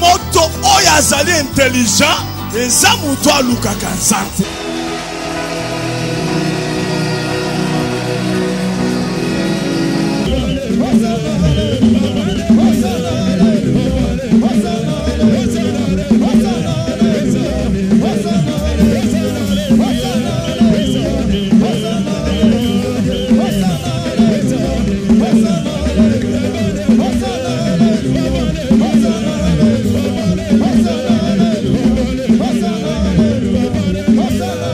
moto oyo azali intelligent eza moto alukaka nzambe. Hosanna.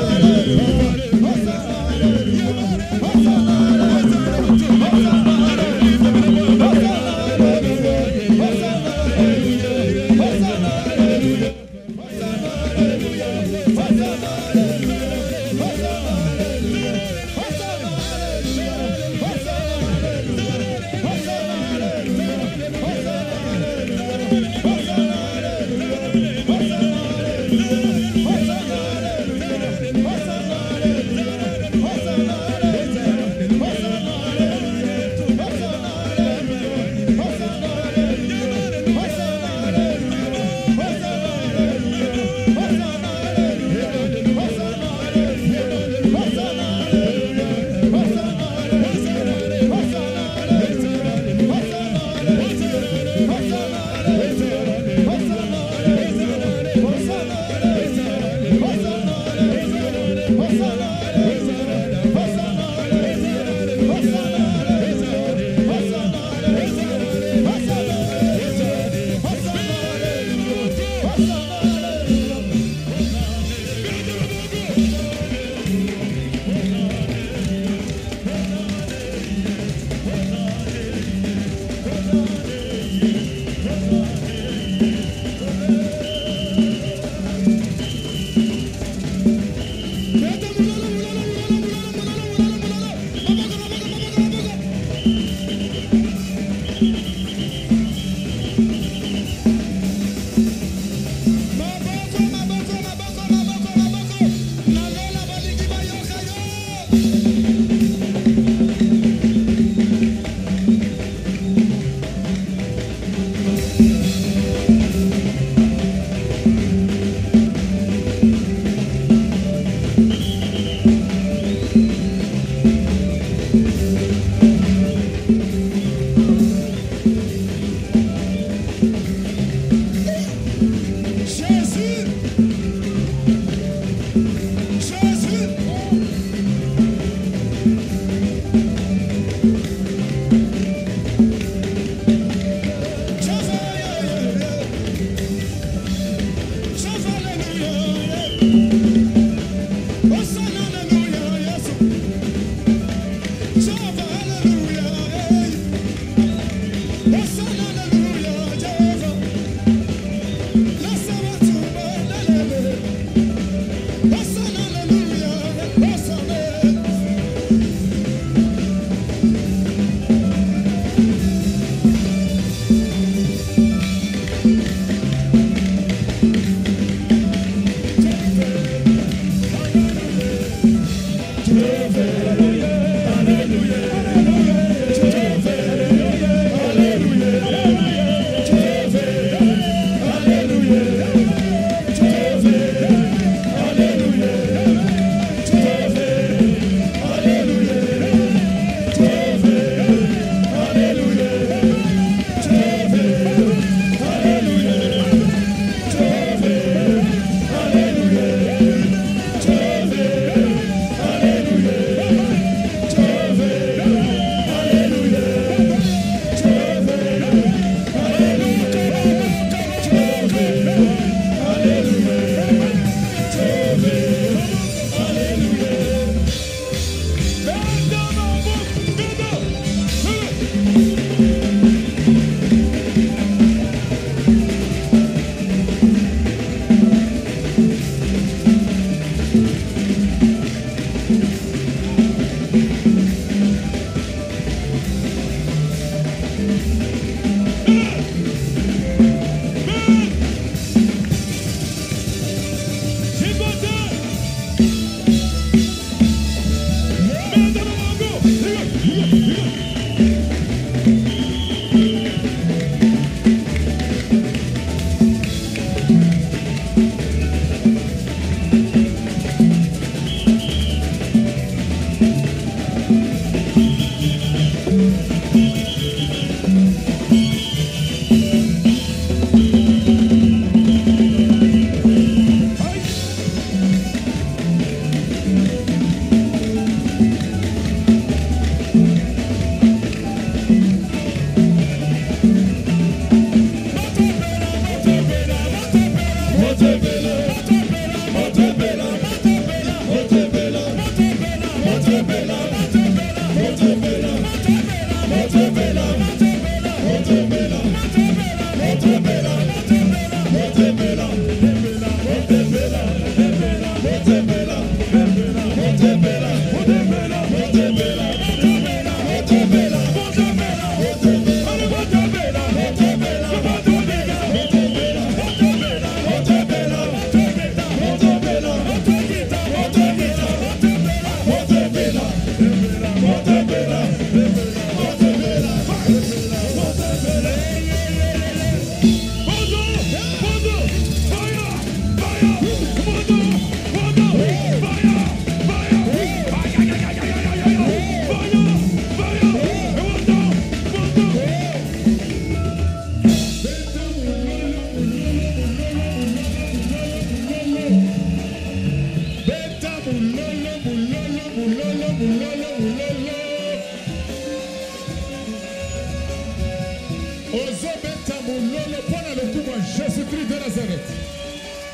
Jésus-Christ de Nazareth.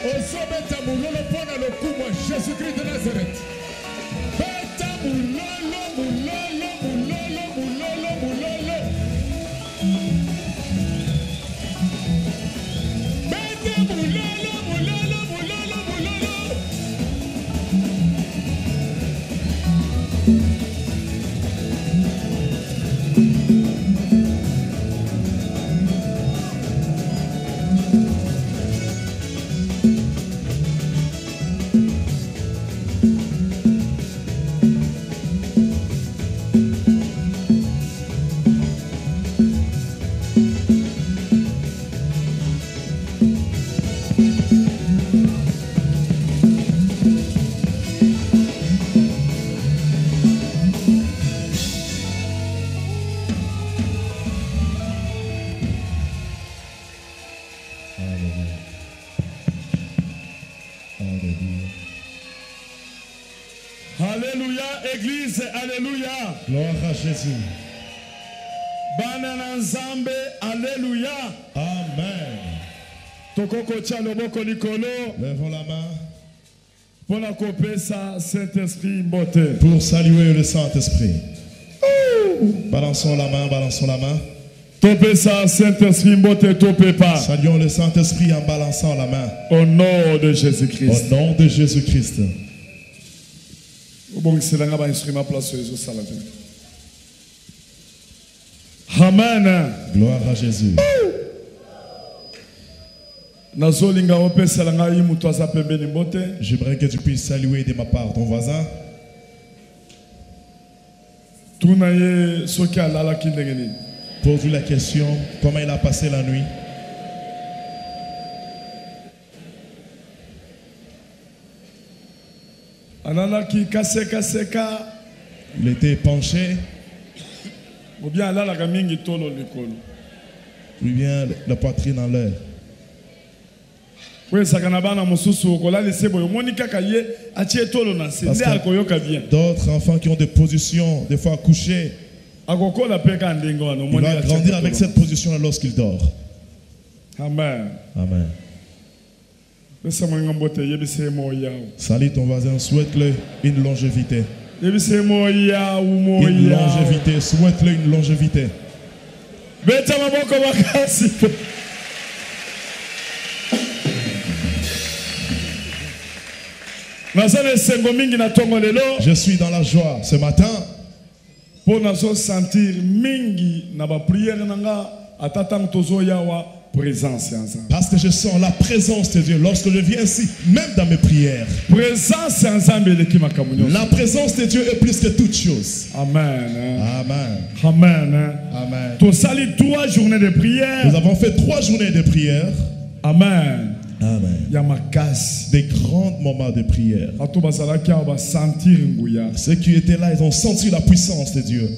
Ozobeta mulolo pona lokubwa Jésus-Christ de Nazareth. Beta mulolo, mulolo, mulolo, mulolo, mulolo. Beta mulolo, mulolo, mulolo, mulolo. Alléluia, Église, Alléluia. Gloire à Jésus. Bana Nzambe, Alléluia. Amen. Tokoko tia loboko likolo. Lèvons la main. Pour la kopesa Saint-Esprit mbote. Pour saluer le Saint-Esprit. Balançons la main, balançons la main. Topesa Saint-Esprit mbote topepa. Saluons le Saint-Esprit en balançant la main. Au nom de Jésus-Christ. Au nom de Jésus-Christ. Amen. Gloire à Jésus. J'aimerais que tu puisses saluer de ma part ton voisin. Pose-lui la question, comment il a passé la nuit? Il était penché. Ou bien la poitrine en l'air. D'autres enfants qui ont des positions, des fois couchées, il va grandir avec cette position lorsqu'il dort. Amen. Amen. Salut ton voisin, souhaite-le une longévité. Une longévité, souhaite-le une longévité. Je suis dans la joie ce matin pour nous sentir mingi na ba prière nanga atatang tozo yawa présence ensemble. Parce que je sens la présence de Dieu lorsque je viens ici, même dans mes prières. Présence ensemble la présence de Dieu est plus que toute chose. Amen. Amen. Amen. Amen. Tu salis 3 journées de prière. Nous avons fait 3 journées de prière. Amen. Amen. Des grands moments de prière. Ceux qui étaient là, ils ont senti la puissance de Dieu.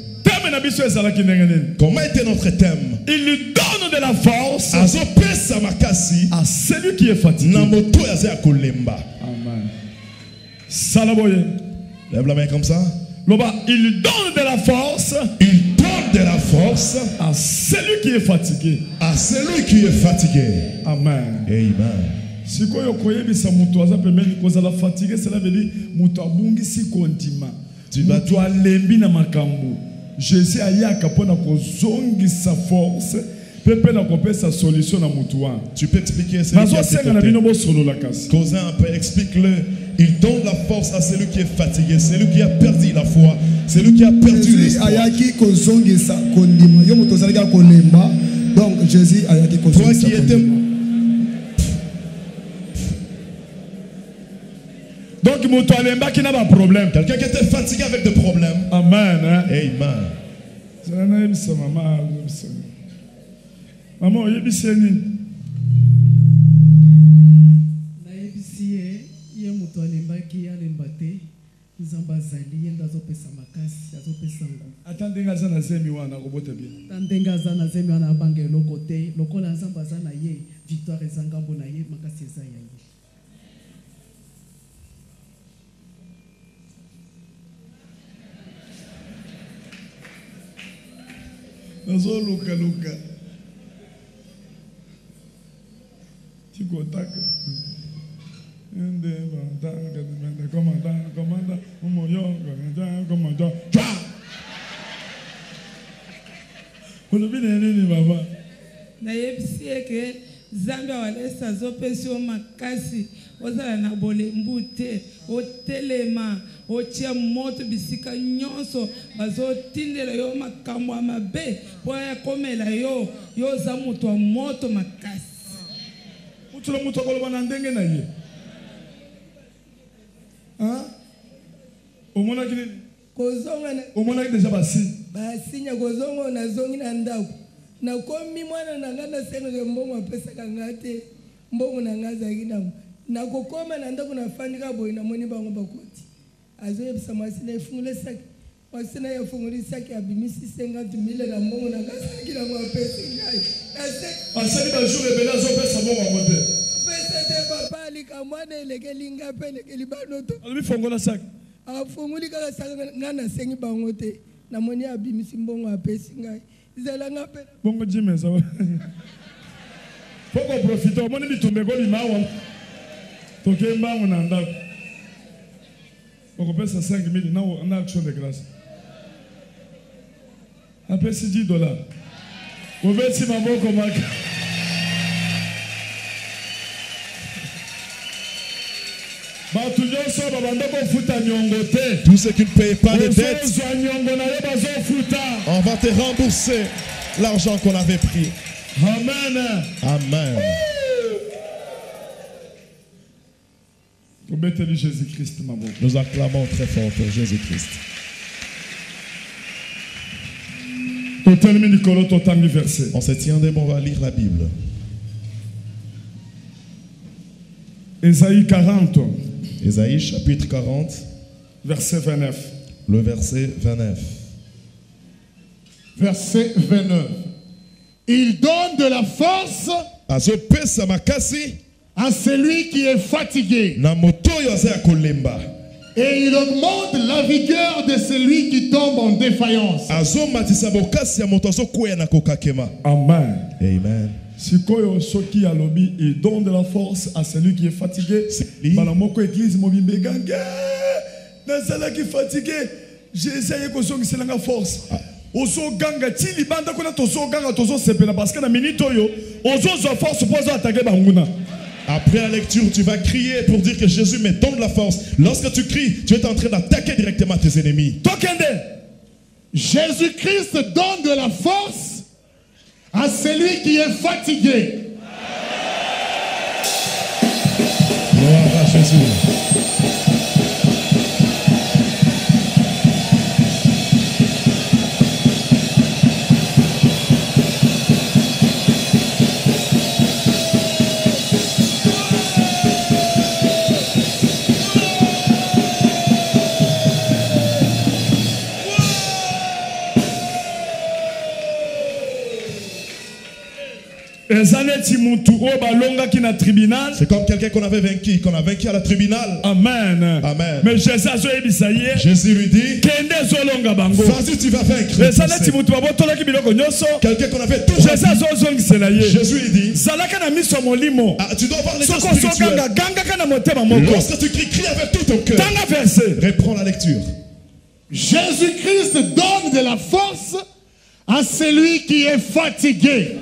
Comment était notre thème? Il lui donne de la force à celui qui est fatigué. Amen. Lève la main comme ça. Il lui donne de la force. Il donne de la force à celui qui est fatigué. À celui qui est fatigué. Amen. Amen. Si tu vas Jésus ayaka pona kozongisa force pepe na kopesa solution na mutuwa. Tu peux expliquer ça. Cousin, explique-le Il donne la force à celui qui est fatigué, celui qui a perdu la foi, celui qui a perdu l'espoir. Donc Jésus a dit toi qui étais... Donc mutualemba qui n'a pas de problème. Quelqu'un qui était fatigué avec des problèmes. Amen. Hein? Amen. Maman, il y a attendez, nga zana zemi wana robota bien. Tandenga zana zemi wana bange lokote, lokola nzamba zana ye, victoire ezangambo na ye, makasi eza ya ye. Nazo luka luka. Tikotaka. Ende bantanga de commanda umoyo commanda. Olubine baba. Na yebisi eke Zambia walesa zopesi o makasi ozala na bolembu te otelema otia moto bisika nyonso bazotindela yo makambo ya mabe po ya komela yo za moto wa moto makasi. Utula moto akoloba na ndenge na ye. Hein? Omona kini kozonga na omona déjà basi. Basinya kozonga na zongi na ndako. Na komi mwana na ngana sengo de mbongo apesa kangate mbongo na ngaza kina na kokoma na ndako na fandika boy na moni bango bakoti azo yebisa masina ifungule saki masina yafunguli saki abimisi 50,000 na mbongo na ngaza kina mwapesa ngai asali ba jour ebela zo pesa mbongo ngote pesa te papa likamwana elekeli ngape elekeli banoto albi fongola saki afunguli kala saki ngana sengi bango te na moni abimisi mbongo apesa ngai. Bongo Jimmy, ça va. Faut qu'on profite. On m'a dit que tu me connais mal. Tu es mal, on a un dab. On peut faire 5 000. Non, on a action de grâce. Après $10. On veut si ma mot comme Tous ceux qui ne payent pas de dettes, on va te rembourser l'argent qu'on avait pris. Amen. Amen. Jésus-Christ, nous acclamons très fort pour Jésus-Christ. On se tient debout, on va lire la Bible. Ésaïe 40. Ésaïe chapitre 40. Verset 29. Le verset 29. Verset 29. Il donne de la force à celui qui est fatigué. Et il augmente la vigueur de celui qui tombe en défaillance. Amen. Amen. Sikoyo soki alobi il donne de la force à celui qui est fatigué. Balamoko église mobimbe gange. Nazala qui fatigué. J'ai essayé que so ngi la force. Ozo ganga tili banda kona tozo ganga tozo sepela parce que na minute oyo ozo zo force pour attaquer banguna. Après la lecture, tu vas crier pour dire que Jésus me donne la force. Lorsque tu cries, tu es en train d'attaquer directement tes ennemis. Jésus-Christ donne de la force à celui qui est fatigué. Gloire à Jésus. C'est comme quelqu'un qu'on avait vaincu, qu'on a vaincu à la tribunal. Amen. Amen. Mais Jésus lui dit, vas-y, tu vas vaincre. Quelqu'un qu'on avait tout Jésus lui dit, tu dois voir les choses spirituelles. Lorsque tu cries avec tout ton cœur. Reprends la lecture. Jésus-Christ donne de la force à celui qui est fatigué.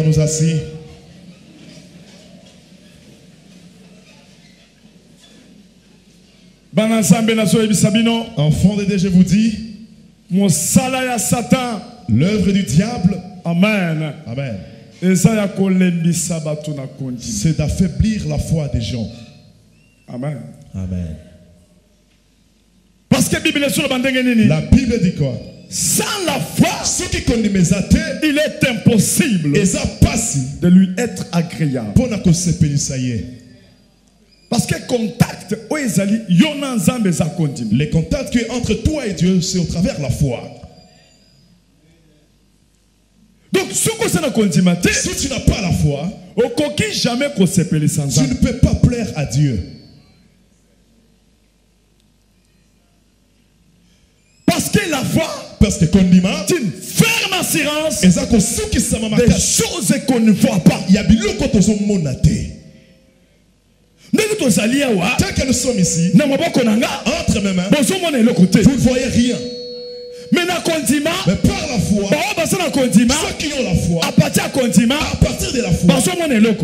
Restons-nous assis. Enfants de Dieu, je vous dis, l'œuvre du diable, Amen. Amen, c'est d'affaiblir la foi des gens. Amen. Amen. Parce que la Bible dit quoi? Sans la foi, ceux qui connaissent mes athées, il est impossible de lui être agréable. Parce que contact, les contacts qui sont entre toi et Dieu, c'est au travers de la foi. Donc, si tu n'as pas la foi, tu ne peux pas plaire à Dieu. Parce que la foi, parce que c'est une ferme assurance des choses qu'on ne voit pas. Il y a tant que nous sommes ici, entre mes mains, vous ne voyez rien. Mais par la foi, ceux qui ont la foi, à partir de la foi,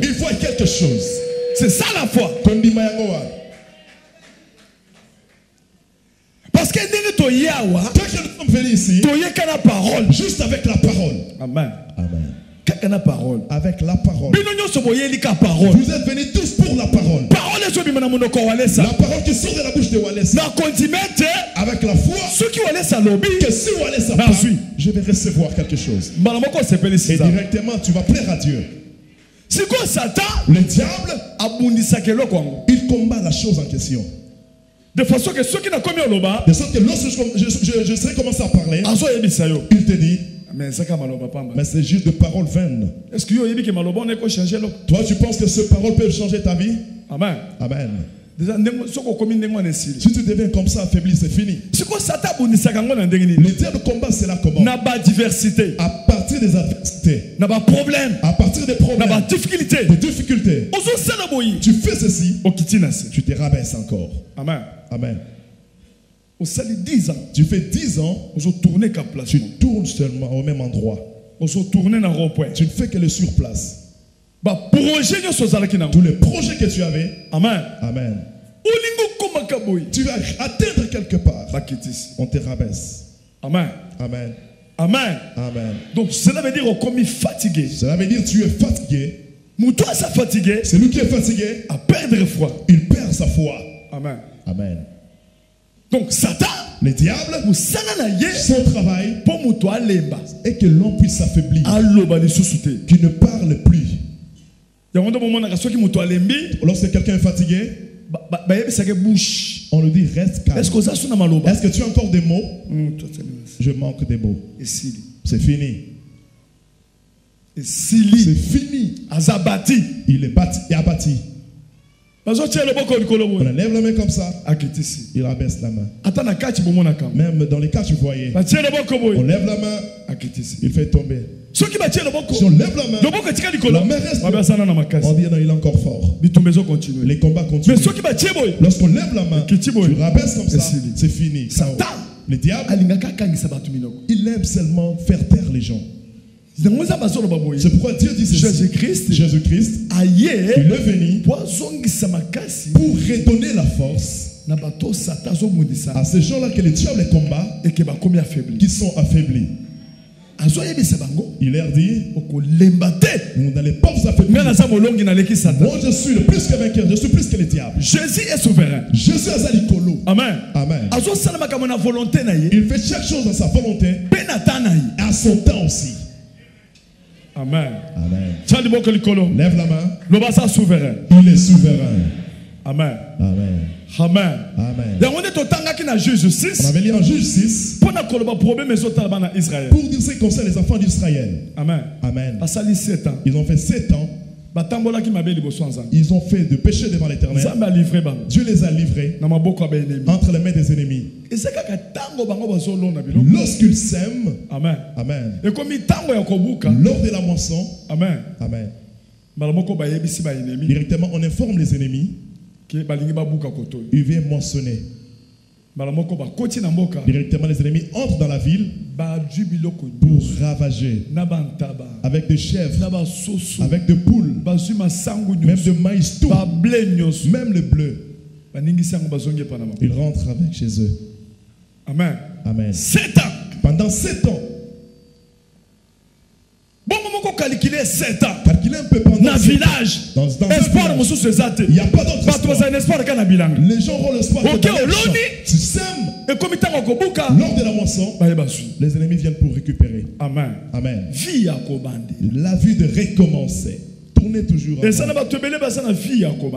ils voient quelque chose. C'est ça la foi. Parce que tant que nous sommes venus ici, juste avec la parole. Amen. Amen. Parole. Avec la parole. Vous êtes venus tous pour la parole. La parole qui sort de la bouche de Wallace. Avec la foi, que si Wallace a parlé, je vais recevoir quelque chose. Et directement, tu vas plaire à Dieu. Le diable, il combat la chose en question. De façon que ceux qui n'ont commis au loba, de sorte que lorsque je serai commencé à parler, il te dit, mais c'est juste de paroles vaines. Est-ce que toi tu penses que ces paroles peuvent changer ta vie? Amen. Amen. Si tu deviens comme ça affaibli, c'est fini. Le diable combat cela comment? À partir des adversités, à partir des problèmes, des difficultés. Tu fais ceci, tu te rabaisses encore. Amen. Amen. Tu fais 10 ans, tu tournes seulement au même endroit. Tu ne fais que le surplace. Tous les projets que tu avais, Amen. Amen. Tu vas atteindre quelque part. On te rabaisse. Amen. Amen. Amen. Amen. Donc cela veut dire qu'on est fatigué. Cela veut dire que tu es fatigué. Fatigué. Celui qui est fatigué, à perdre foi. Il perd sa foi. Amen. Amen. Donc Satan, le diable, son travail est que l'on puisse s'affaiblir, qu'il ne parle plus. Lorsque quelqu'un est fatigué, on lui dit reste calme. Est-ce que tu as encore des mots? Je manque des mots. C'est fini. C'est fini. Il est abattu. On enlève la main comme ça. Il abaisse la main. Même dans les cas tu voyais. On lève la main. Il fait tomber. Si on lève la main, la main reste. On dit non, il est encore fort. Les combats continuent. Lorsqu'on lève la main, tu rabaisses comme ça, c'est fini. Le diable, il aime seulement faire taire les gens. C'est pourquoi Dieu dit ceci. Jésus-Christ, il est venu pour redonner la force à ces gens-là que le diable combat et qui sont affaiblis. Il leur dit, vous n'allez pas vous affaiblir. Moi je suis le plus que vainqueur, je suis plus que le diable. Jésus est souverain. Jésus est alikolo. Amen. Amen. Il fait chaque chose dans sa volonté et à son temps aussi. Amen. Amen. Lève la main. Il est souverain. Il est souverain. Amen. Amen. Amen. Amen. On avait lu en Juge 6 pour dire ce qui concerne les enfants d'Israël. Amen. Amen. Ils ont fait 7 ans. Ils ont fait de péché devant l'Éternel. Dieu les a livrés entre les mains des ennemis. Lorsqu'ils sèment, Amen. Amen. Lors de la moisson, Amen. Amen. Directement, on informe les ennemis. Ils viennent moissonner. Directement, les ennemis entrent dans la ville pour ravager. Avec des chèvres, avec des poules, même de maïs, tout, même le bleu. Ils rentrent avec chez eux. Amen. Amen. 7 ans. Pendant 7 ans. Calculer 7 ans. Calculer un peu pendant dans le village. Dans espoir, il n'y a pas d'autre espoir. Les gens auront l'espoir. Tu sèmes. Et comme lors de la moisson, les ennemis viennent pour récupérer. Amen. Amen. La vie de recommencer. Tourner toujours à rond.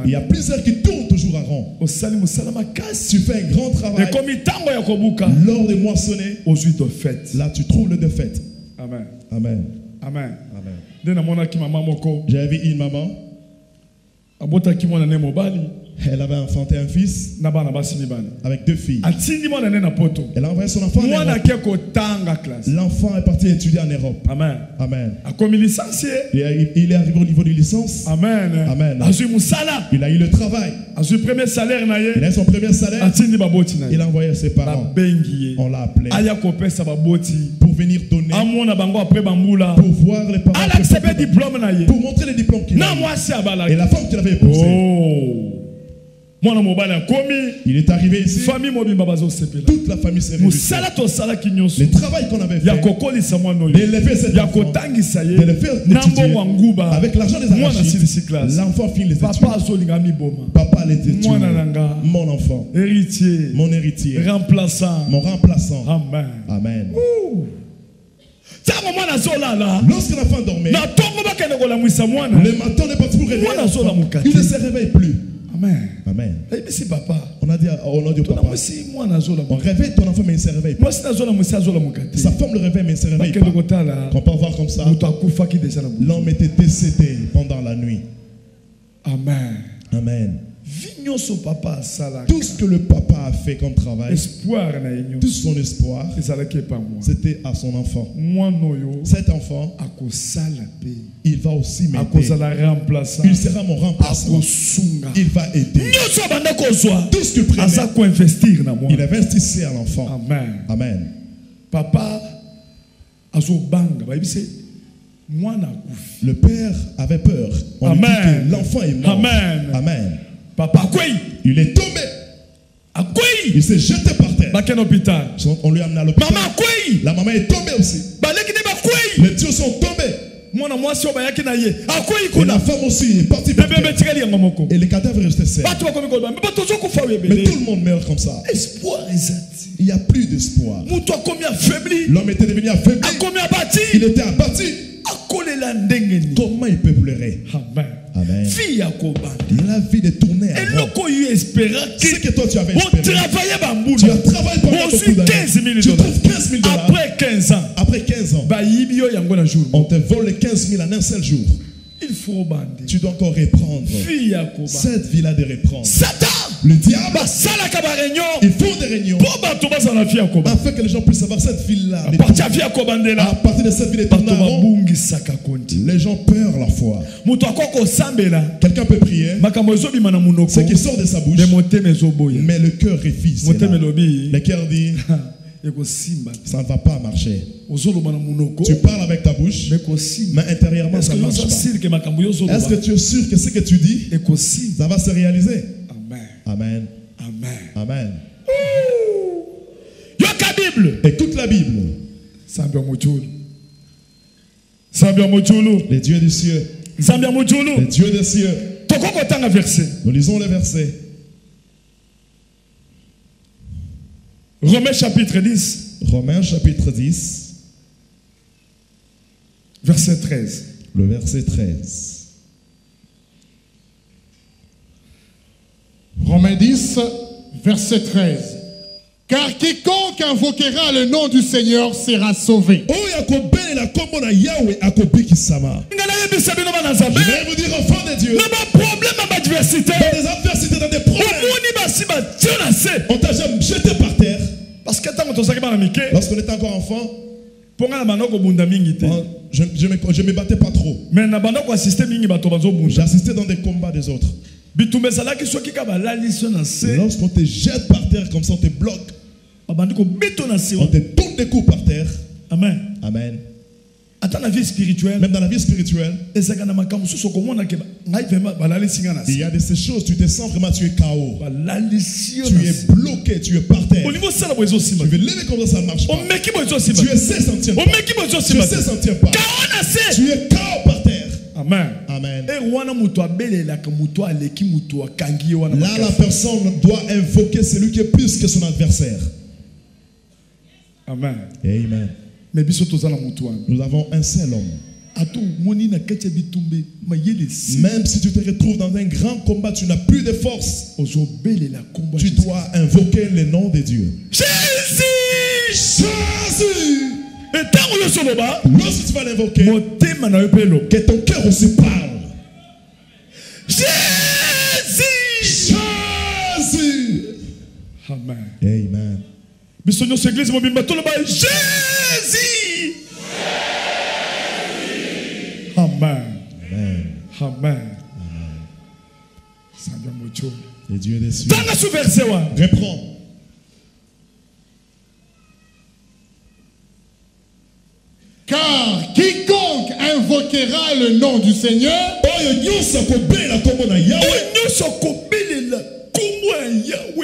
Il y a plusieurs qui tournent toujours à rond. Tu fais un grand travail. Lors de moissonner, là tu trouves le défaite. Amen. Amen. Amen. Amen. J'avais une maman. Elle avait enfanté un fils avec 2 filles. Elle a envoyé son enfant en Europe. L'enfant est parti étudier en Europe. Amen. Amen. Il est arrivé au niveau de licence. Amen. Amen. Il a eu le travail. Il a eu son premier salaire. Il a envoyé ses parents. On l'a appelé pour venir donner, pour voir les parents, pour montrer les diplômes qu'il a. Et la femme qu'il avait épousée. Il est arrivé ici. Toute la famille s'est réunie. Le travail qu'on avait fait, d'élever cet enfant, de le faire étudier avec l'argent des arachides, l'enfant finit les études. Papa l'était tué. Mon enfant, héritier, mon héritier, mon remplaçant. Amen. Amen. Lorsque l'enfant dormait, le matin n'est pas pour réveiller l'enfant. Il ne se réveille plus. Amen. Amen. Papa. On a dit au papa. On réveille ton enfant mais il ne se réveille pas. Sa femme le réveille mais il ne se réveille pas. On peut voir comme ça. L'homme était décédé pendant la nuit. Amen. Amen. Tout ce que le papa a fait comme travail, tout son espoir, c'était à son enfant. Cet enfant, il va aussi m'aider. Il sera mon remplaçant. Il va aider. Tout ce qu'il prenait, il investissait à l'enfant. Amen. Amen. Papa, le père avait peur. On lui dit que l'enfant est mort. Amen. Amen. Papa, il est tombé. Il s'est jeté par terre. On lui a amené à l'hôpital. La maman est tombée aussi. Les dieux sont tombés. Et la femme aussi est partie par terre. Et le cadavre est resté seul. Mais tout le monde meurt comme ça. Il n'y a plus d'espoir. L'homme était devenu affaibli. Il était abattu. Comment il peut pleurer? Amen. Amen. La vie de tourner à rond. C'est que toi tu avais espéré. Tu as travaillé pendant beaucoup d'années. Tu trouves 15 000 $. Après 15 ans. On te vole les 15 000 en un seul jour. Tu dois encore reprendre. Cette vie-là de reprendre. Satan, le diable, ils font des réunions afin que les gens puissent savoir cette ville-là. À partir de cette ville de tourner à rond, les gens perdent la foi. Quelqu'un peut prier, ce qui sort de sa bouche, mais le cœur refuse. Le cœur dit ça ne va pas marcher. Tu parles avec ta bouche, mais intérieurement ça ne marche pas. Est-ce que tu es sûr que ce que tu dis, ça va se réaliser? Amen. Amen. Amen. Écoute la Bible. Les dieux des cieux. Les dieux des cieux. Nous lisons les versets. Romains chapitre 10. Romains chapitre 10. Verset 13. Le verset 13. Romains 10, verset 13. Car quiconque invoquera le nom du Seigneur sera sauvé. Je vais vous dire, enfants de Dieu, dans des adversités, dans des problèmes, on t'a jamais jeté par terre. Parce que lorsqu'on était encore enfant, je me battais pas trop. J'assistais dans des combats des autres. Lorsqu'on te jette par terre comme ça, on te bloque. On te tourne des coups par terre. Amen. Amen. Dans la vie spirituelle, même dans la vie spirituelle, il y a de ces choses, tu te sens vraiment, tu es KO. Tu es bloqué, tu es par terre. Tu veux lever comme ça, ça ne marche pas. Tu es 16 centièmes pas. Tu es 16 centièmes pas. Tu es KO par terre. Amen. Amen. Là, la personne doit invoquer celui qui est plus que son adversaire. Amen. Amen. Nous avons un seul homme. Même si tu te retrouves dans un grand combat, tu n'as plus de force. Tu dois invoquer le nom de Dieu. Jésus! Jésus! Lorsque tu vas l'invoquer, que ton cœur aussi parle. Jésus! Jésus! Amen. Amen. Jésus! Amen. Amen. Amen. Et Dieu est dessus. Reprends. Car quiconque invoquera le nom du Seigneur,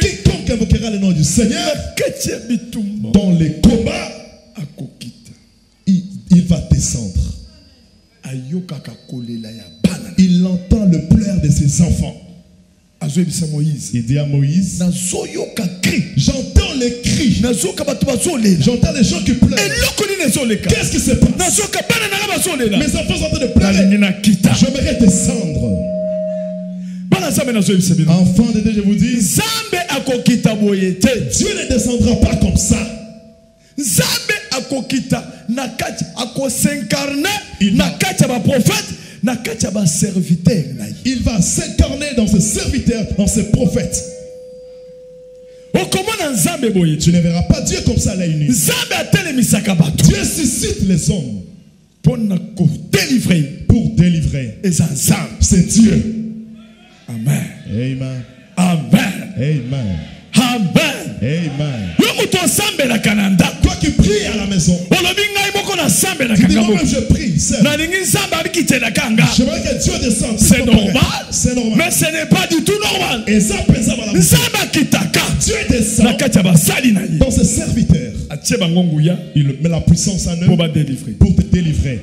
quiconque invoquera le nom du Seigneur, dans les combats, il va descendre. Il entend le pleur de ses enfants. Il dit à Moïse, j'entends les cris, j'entends les gens qui pleurent. Qu'est-ce qui se passe? Mes enfants sont en train de pleurer. J'aimerais descendre. Enfant de Dieu, je vous dis, Dieu ne descendra pas comme ça. Il va s'incarner dans ses serviteurs, dans ses prophètes. Tu ne verras pas Dieu comme ça la nuit. Dieu suscite les hommes pour délivrer. C'est Dieu. Amen. Amen. Amen. Amen. Amen. Amen. Toi qui pries à la maison, tu dis moi-même je prie. J'aimerais que Dieu descende. C'est normal. C'est normal. Mais ce n'est pas du tout normal. Et ça, Dieu descend dans ses serviteurs. Il met la puissance en eux pour te délivrer.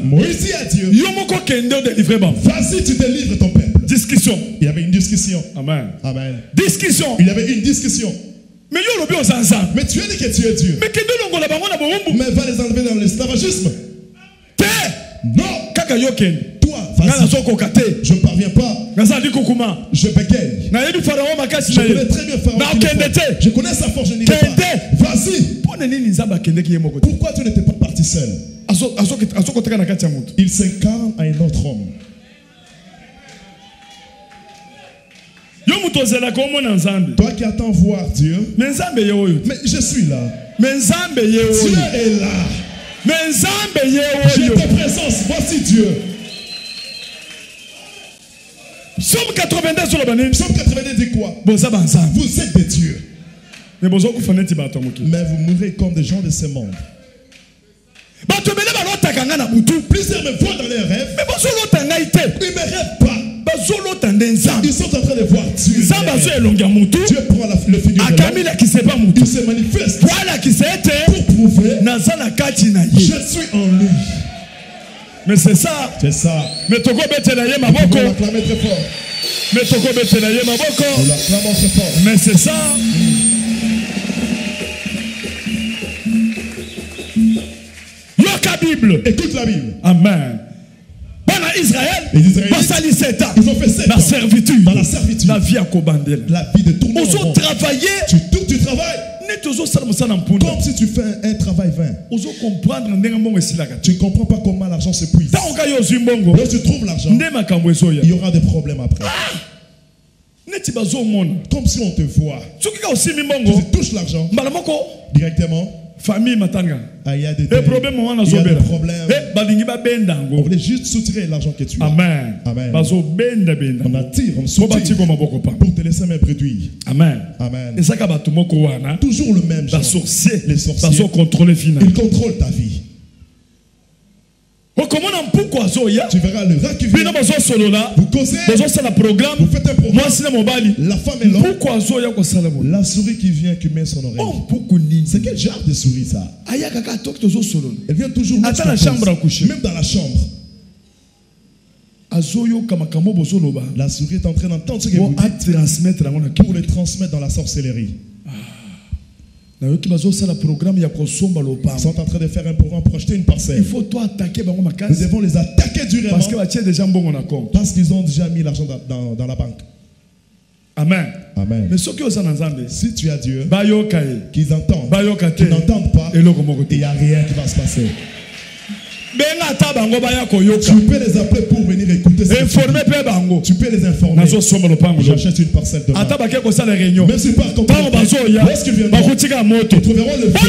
Moïse dit à Dieu, vas-y, tu délivres ton peuple. Discussion. Il y avait une discussion. Amen. Amen. Discussion. Il y avait une discussion. Mais tu as dit que tu es Dieu. Mais va les enlever dans l'esclavagisme. Non. Toi, je ne parviens pas. Je bégaye. Je connais très bien Pharaon. Je connais sa force, je n'irai pas. Vas-y. Pourquoi tu n'étais pas parti seul? Il s'incarne à un autre homme. Toi qui attends voir Dieu, mais je suis là. Dieu est là. J'ai ta présence, voici Dieu. Psaume 82 sur le banane. Psaume 82 dit quoi? Vous êtes des dieux. Mais vous mourrez comme des gens de ce monde. Plusieurs me voient dans leurs rêves. Ils ne me rêvent pas. Ils sont en train de voir Dieu. Dieu prend le figure de l'homme. Il se manifeste pour prouver je suis en lui. Mais c'est ça. C'est ça. Mais Togo Betelaye Maboko. On l'acclame très fort. Mais Togo Betelaye Maboko. On l'acclame très fort. Mais c'est ça. Yoka Bible. Écoute la Bible. Amen. Pendant Israël, les Israélites, ils ont fait 7 ans. La servitude. Dans la servitude. La vie à Kobandel. La vie de tout le monde. Ils ont travaillé. Tu travailles. Comme si tu fais un travail vain. Tu ne comprends pas comment l'argent se puise. Lorsque tu trouves l'argent, il y aura des problèmes après. Comme si on te voit. Tu touches l'argent directement. famille matanga. Il y a des problèmes. On voulait juste soutirer l'argent que tu as. Amen. Amen. On On attire, on soutire pour te laisser même réduire. Amen. Amen. Et ça, toujours le même genre. Les sorciers, ils contrôlent ta vie. Tu verras le rat qui vient. Vous causez. Vous faites un programme. La femme est là. La souris qui vient, qui met son oreille. C'est quel genre de souris ça? Elle vient toujours dans la chambre à coucher. Même dans la chambre. La souris est en train d'entendre ce que vous dites pour le transmettre dans la sorcellerie. Ils sont en train de faire un programme pour acheter une parcelle. Il faut toi attaquer. Nous devons les attaquer durement. Parce qu'ils ont déjà mis l'argent dans la banque. Amen. Amen. Mais si tu as Dieu, qu'ils entendent, qu'ils n'entendent pas, il n'y a rien qui va se passer. Tu peux les appeler pour venir écouter ça. Tu peux les informer. J'achète une parcelle de banque. Même si par contre, où est-ce qu'ils viendront? Ils trouveront le feu.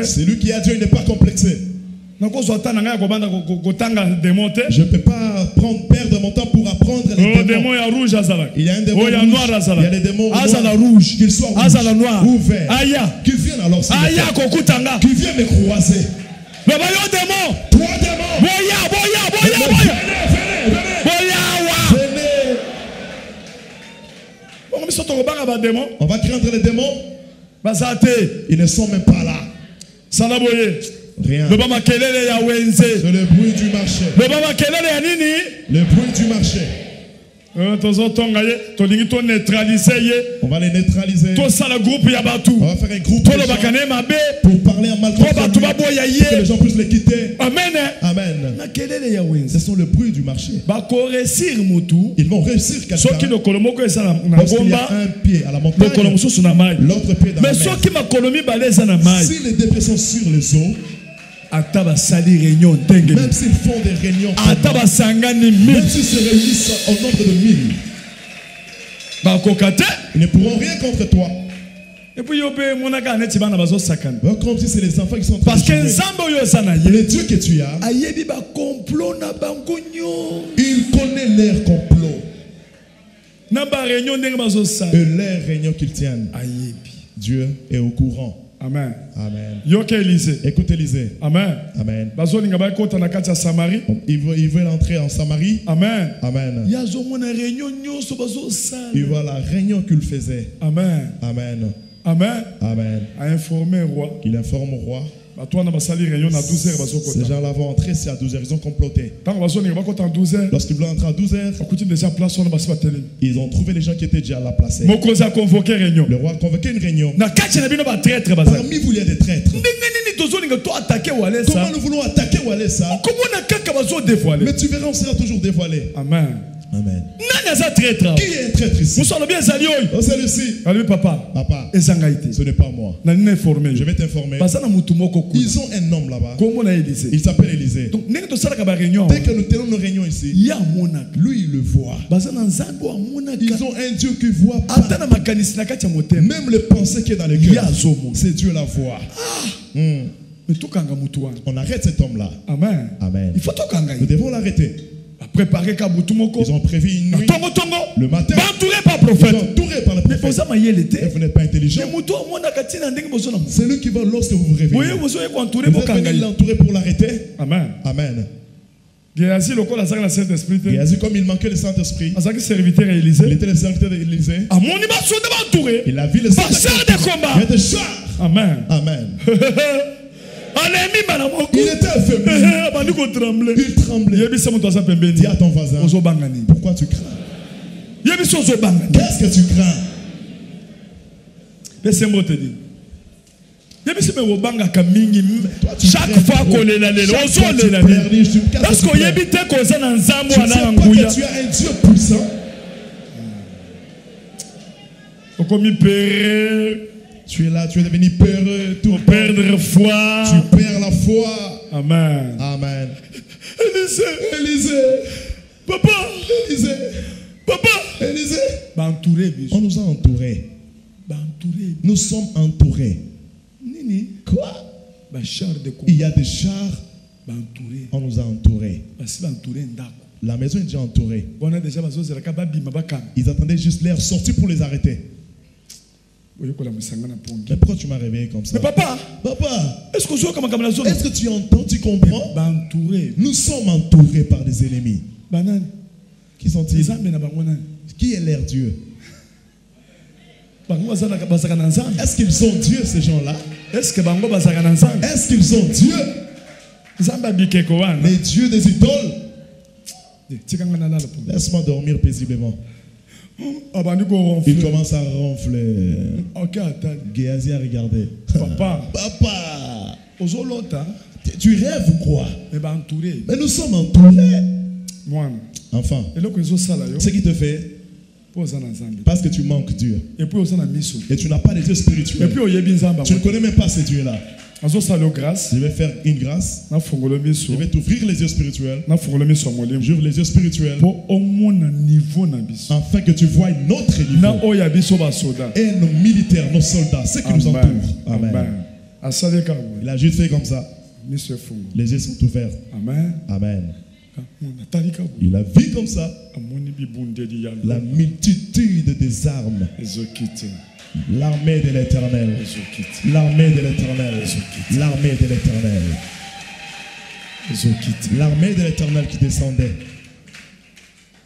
C'est lui qui a Dieu, il n'est pas complexé. Je ne peux pas perdre mon temps pour apprendre les démons. Il y a un démon rouge. Il y a des démons rouges. Qu'ils soient rouges ou verts. Qui viennent alors qui viennent me croiser. Trois démons. Venez. On va craindre les démons. Ils ne sont même pas là. Rien. C'est le bruit du marché. Le bruit du marché. On va les neutraliser. On va faire un groupe pour parler en mal contre lui, que les gens puissent les quitter. Amen. Amen. Ce sont le bruit du marché. Ils vont réussir quelqu'un. Parce qu'il y a un pied à la montagne, l'autre pied dans la mer. Si les deux pieds sont sur les eaux, même s'ils font des réunions, même s'ils se réunissent au nombre de 1000, ils ne pourront rien contre toi. Et puis, comme si c'est les enfants qui sont en train de jouer. Le Dieu que tu as, il connaît leurs complots et leurs réunions qu'ils tiennent. Dieu est au courant. Amen. Amen. Écoute Élisée. Amen. Amen. Ils veulent entrer en Samarie. Amen. Amen. Il voit la réunion qu'il faisait. Amen. Amen. Amen. Amen. A informé le roi. Il informe le roi. Ces gens-là vont entrer, c'est à 12h. Ils ont comploté. Lorsqu'ils veulent entrer à 12h, ils ont trouvé les gens qui étaient déjà à la place. Le roi a convoqué une réunion. Parmi vous, il y a des traîtres. Comment nous voulons attaquer Walesa? Mais tu verras, on sera toujours dévoilé. Amen. Amen. Qui est un traître ici? Oh, c'est Lucie. Papa. Papa. Ce n'est pas moi. Je vais t'informer. Ils ont un homme là-bas. Il s'appelle Élisée. Donc, dès que nous tenons nos réunions ici, lui il le voit. Ils ont un Dieu qui voit pas. Même le pensée qui est dans le cœur, c'est Dieu la voit. On arrête cet homme-là. Amen. Amen. Nous devons l'arrêter. Ils ont prévu une nuit. Le matin, entouré par prophète. Entouré par le prophète. Et vous n'êtes pas intelligent. C'est lui qui va lorsque vous vous réveillez. Vous êtes l'entourer pour l'arrêter. Amen. Amen. Géasi, comme il manquait le Saint-Esprit, il était le serviteur d'Élisée. Il a vu le Saint-Esprit. Il y a des chars. Amen. Amen. Il était affaibli. Il tremblait. Dis à ton voisin, pourquoi tu crains? Qu'est-ce que tu crains? Laisse-moi te dire. Chaque fois qu'on est là, parce qu'on habite comme ça dans un zambo, tu as un Dieu puissant. Tu es là, tu es devenu peureux, tout perdre foi. Tu perds la foi. Amen. Amen. Élisée. Élisée. Papa. Élisée. Papa. Élisée. On nous a entourés. Nous sommes entourés. Quoi? Il y a des chars. On nous a entourés. La maison est déjà entourée. Ils attendaient juste l'air sorti pour les arrêter. Mais pourquoi tu m'as réveillé comme ça? Mais papa, est-ce que tu entends, tu comprends? Nous sommes entourés par des ennemis. Qui sont-ils? Qui est leur Dieu? Est-ce qu'ils sont Dieu, ces gens-là? Est-ce qu'ils sont Dieu? Les dieux des idoles. Laisse-moi dormir paisiblement. Il commence à ronfler. Géasi a regardé. Papa, tu rêves ou quoi? Mais nous sommes entourés. Enfant, ce qui te fait, parce que tu manques Dieu. Et tu n'as pas de Dieu spirituel. Tu ne connais même pas ces dieux-là. Je vais faire une grâce. Je vais t'ouvrir les yeux spirituels. J'ouvre les yeux spirituels. Afin que tu vois notre niveau. Et nos militaires, nos soldats, ceux qui nous entourent. Amen. Il a juste fait comme ça. Les yeux sont ouverts. Amen. Il a vu comme ça la multitude des armes. L'armée de l'Éternel. L'armée de l'Éternel. L'armée de l'Éternel. L'armée de l'Éternel qui descendait.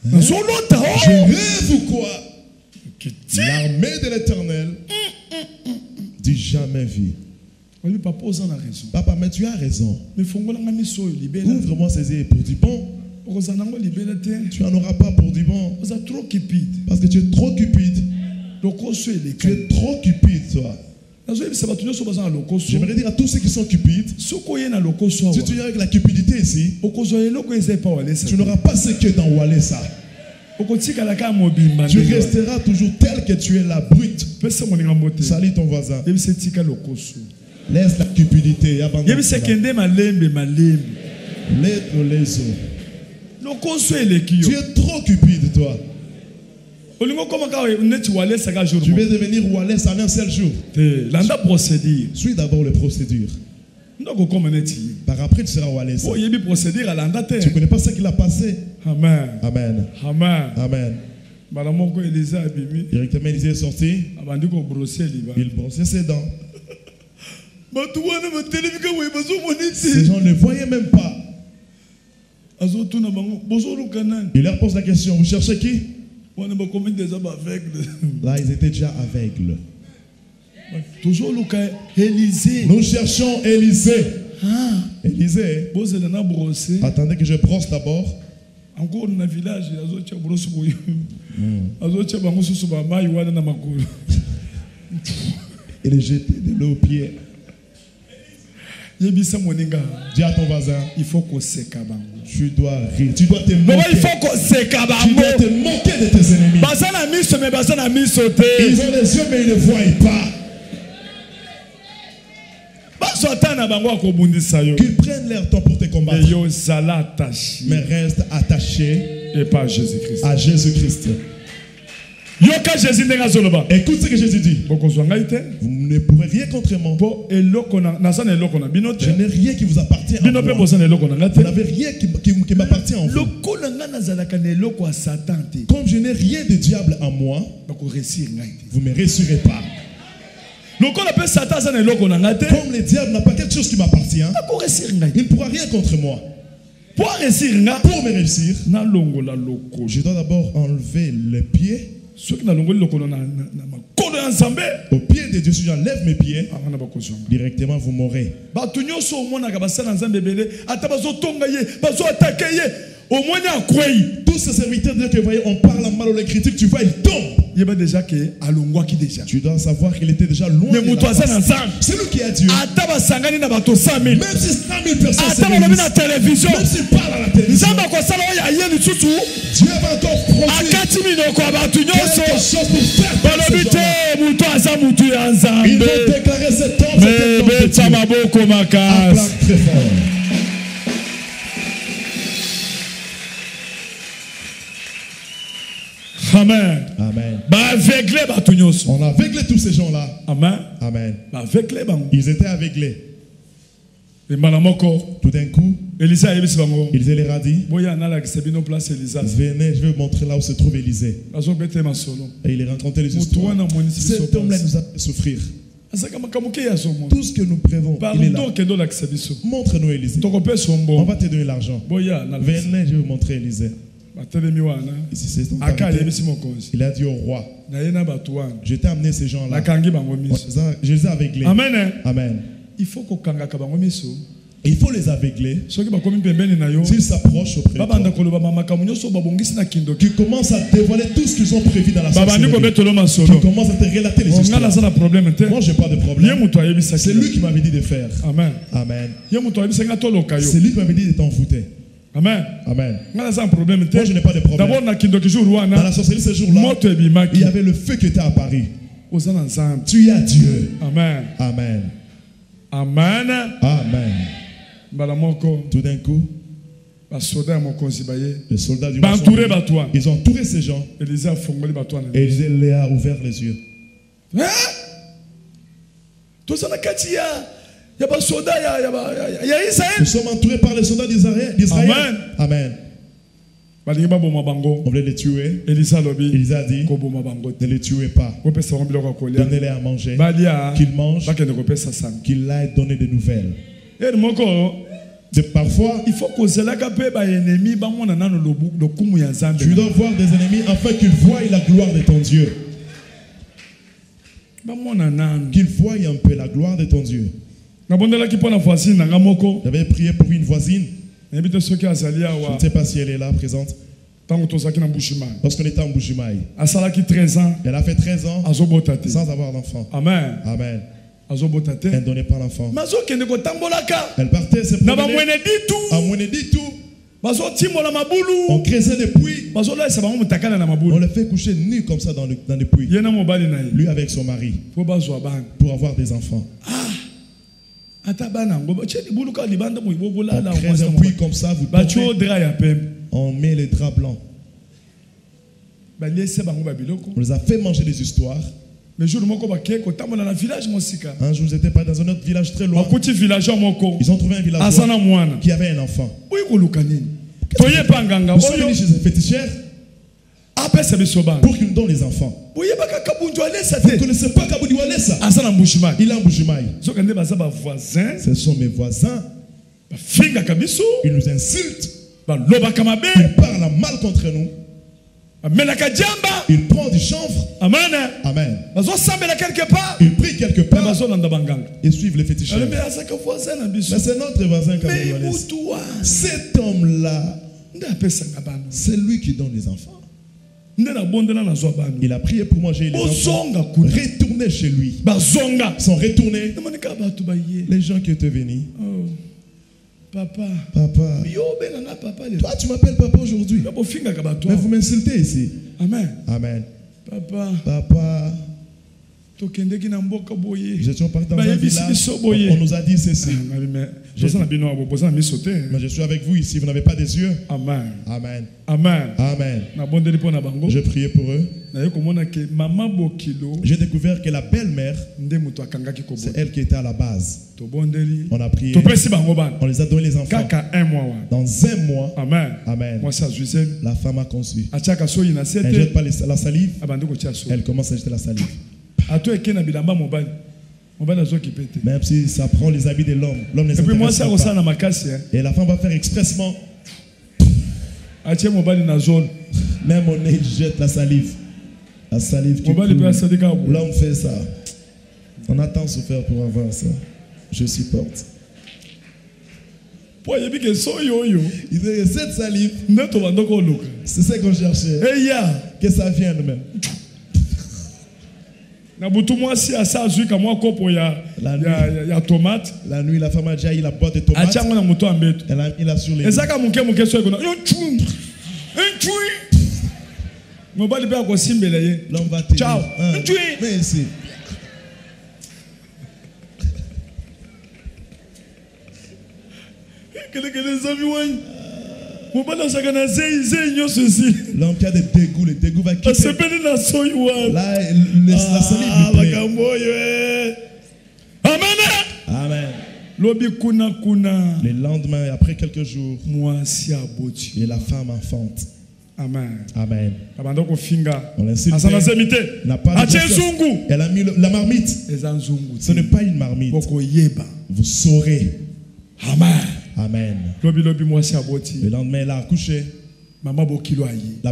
Hein? Je rêve ou quoi? L'armée de l'Éternel du jamais vu. Papa, mais tu as raison. Ouvre-moi ses yeux pour du bon. Tu n'en auras pas pour du bon. Parce que tu es trop cupide. Tu es trop cupide, toi. J'aimerais dire à tous ceux qui sont cupides, si tu es avec la cupidité ici, tu n'auras pas ce qui est dans Walesa. Tu resteras toujours tel que tu es la brute. Salut ton voisin. Laisse la cupidité. Tu es trop cupide, toi. Tu vais devenir Walès en un seul jour. Suis d'abord les procédures. Par après, tu seras Walès. Tu ne connais pas ce qu'il a passé. Amen. Amen. Amen. Directement, Élisée est sorti. Il brossait ses dents. Ces gens ne voyaient même pas. Il leur pose la question, vous cherchez qui? Là, ils étaient déjà aveugles. Nous cherchons Élisée. Élisée, attendez que je brosse d'abord. Il est jeté de l'eau aux pieds. Dis à ton voisin, il faut qu'on se cabango. Tu dois rire, tu dois te moquer. Il faut qu'on se cabango. Tu dois te moquer de tes ennemis. Ils ont les yeux mais ils ne voient pas. Qu'ils prennent leur temps pour te combattre. Mais reste attaché à Jésus-Christ. Écoute ce que Jésus dit. Vous ne pourrez rien contre moi. Je n'ai rien qui vous appartient en moi. Vous n'avez rien qui m'appartient en vous. Comme je n'ai rien de diable en moi, vous ne me réussirez pas. Comme le diable n'a pas quelque chose qui m'appartient, il ne pourra rien contre moi. Pour me réussir, je dois d'abord enlever le pied. Au pied de Dieu, si j'enlève mes pieds, directement vous mourrez. Tous ces serviteurs de Dieu que vous voyez, on parle en mal, on les critique, tu vois, ils tombent. Tu dois savoir qu'il était déjà loin de la face. C'est lui qui a Dieu. Même si 100 000 personnes se réunissent, même s'il parle à la télévision, Dieu va encore produire quelque chose pour faire passer ces gens-là. Ils vont déclarer cet homme, c'est un homme de Dieu. Acclame très fort. Amen. Amen. On a aveuglé tous ces gens-là. Amen. Amen. Ils étaient aveuglés. Tout d'un coup, Élisée Élisée leur a dit, venez, je vais vous montrer là où se trouve Élisée. Et il est rencontré les histoires. Cet homme-là nous a fait souffrir. Tout ce que nous prévons, il est là. Montre-nous Élisée. On va te donner l'argent. Venez, je vais vous montrer Élisée. Ici, c'est ton il a dit au roi, je t'ai amené ces gens-là. Je les ai aveuglés. Amen. Amen. Il faut il faut les aveugler. S'ils s'approchent auprès de toi, qui commencent à dévoiler tout ce qu'ils ont prévu dans la sorcellerie, qui commencent à te relater les histoires. Moi, je n'ai pas de problème. C'est lui qui m'avait dit de faire. Amen. Amen. C'est lui qui m'avait dit de t'envoûter. Amen. Amen. Moi, je n'ai pas de problème. Dans la sorcellerie ce jour-là, il y avait le feu qui était apparu. Tu es à Dieu. Amen. Amen. Amen. Amen. Tout d'un coup, les soldats du roi ils ont entouré ces gens. Et Élisée les a ouvert les yeux. Nous sommes entourés par les soldats d'Israël. Amen. Amen. On voulait les tuer. Élisée a dit, ne les tuez pas. Donnez-les à manger. Qu'ils mangent. Qu'il aille donner des nouvelles. Parfois, il faut que tu dois voir des ennemis afin qu'ils voient la gloire de ton Dieu. Qu'ils voient un peu la gloire de ton Dieu. J'avais prié pour une voisine. Je ne sais pas si elle est là présente. Lorsqu'on était en Bujimaï, elle a fait 13 ans sans avoir d'enfant. Amen. Amen. Elle ne donnait pas l'enfant. Elle partait se promener à Mweneditu. On creusait des puits. On le fait coucher nu comme ça dans les puits. Lui avec son mari. Pour avoir des enfants. On creuse un puits comme ça. On met les draps blancs. On les a fait manger des histoires. Un jour, vous n'étiez pas dans un autre village très loin. Ils ont trouvé un village qui avait un enfant. Vous sont venus chez un féticheur pour qu'il nous donne les enfants. Vous ne connaissez pas Kabudi Walesa? Il est en Bujimaï. Ce sont mes voisins. Ils nous insultent. Ils parlent mal contre nous. Il prend du chanvre. Amen. Amen. Quelque il prie quelque part. Et suivent les féticheurs. Mais c'est notre voisin. Cet homme-là, c'est lui qui donne les enfants. Il a prié pour manger les enfants. Retournez chez lui. Sont retournés. Les gens qui étaient venus. Papa. Toi, tu m'appelles papa aujourd'hui. Mais vous m'insultez ici. Amen. Amen. Papa. Nous étions partis dans un village. On nous a dit ceci. Mais je suis avec vous ici. Vous n'avez pas des yeux. Amen. Amen. Amen. Amen. Je priais pour eux. J'ai découvert que la belle-mère, c'est elle qui était à la base. On a prié. On les a donné les enfants. Dans un mois. Amen. Amen. La femme a conçu. Elle ne jette pas la salive. Elle commence à jeter la salive. Même si ça prend les habits de l'homme, l'homme ne s'intéresse pas. Et la femme va faire expressement. Même au nez, il jette la salive. La salive qui coule. L'homme fait ça. On a tant souffert pour avoir ça. Je supporte. Il dit cette salive, c'est ce qu'on cherchait. Que ça vienne même. La nuit, la femme a déjà eu la boîte de tomates. Elle a mis là sur les. L'homme va te ciao. Mais ici. L'homme qui a des dégoûts, les dégoûts va quitter. Là, la salive lui plaît. Amen. Le lendemain, après quelques jours, et la femme enfante. Amen. Amen. On l'insulte. N'a pas de elle a mis la marmite. Ce n'est pas une marmite. Vous saurez. Amen. Amen. Le lendemain, elle a accouché. La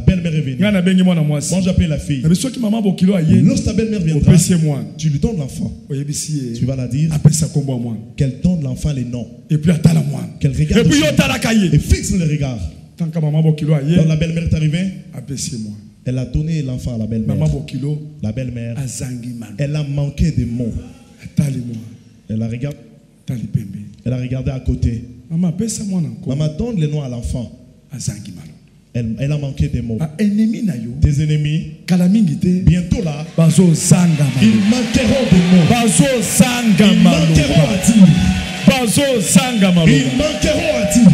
belle-mère est venue. Moi, j'appelle la fille. Lorsque ta belle-mère viendra, tu lui donnes l'enfant. Tu vas la dire qu'elle donne l'enfant les noms. Qu'elle regarde et fixe le regard. Quand la belle-mère est arrivée, elle a donné l'enfant à la belle-mère. La belle-mère, elle a manqué de mots. Elle a regardé à côté. Maman, donne les noms à l'enfant. Elle a manqué des mots. Tes ennemis, bientôt là, ils manqueront de mots. Ils manqueront à dire. Ils manqueront à dire.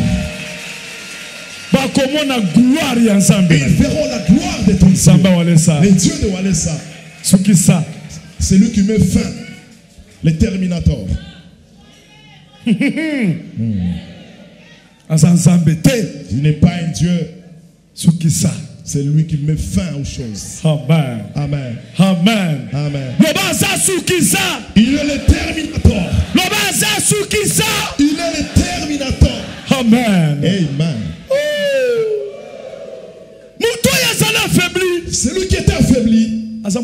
Ils verront la gloire de ton Dieu. Les dieux de Walesa. C'est lui qui met fin. Le Terminator. Il n'est pas un Dieu. C'est lui qui met fin aux choses. Amen. Amen. Amen. Amen. Il est le Terminator. Il est le Terminator. Amen. Amen. C'est lui qui était affaibli. C'est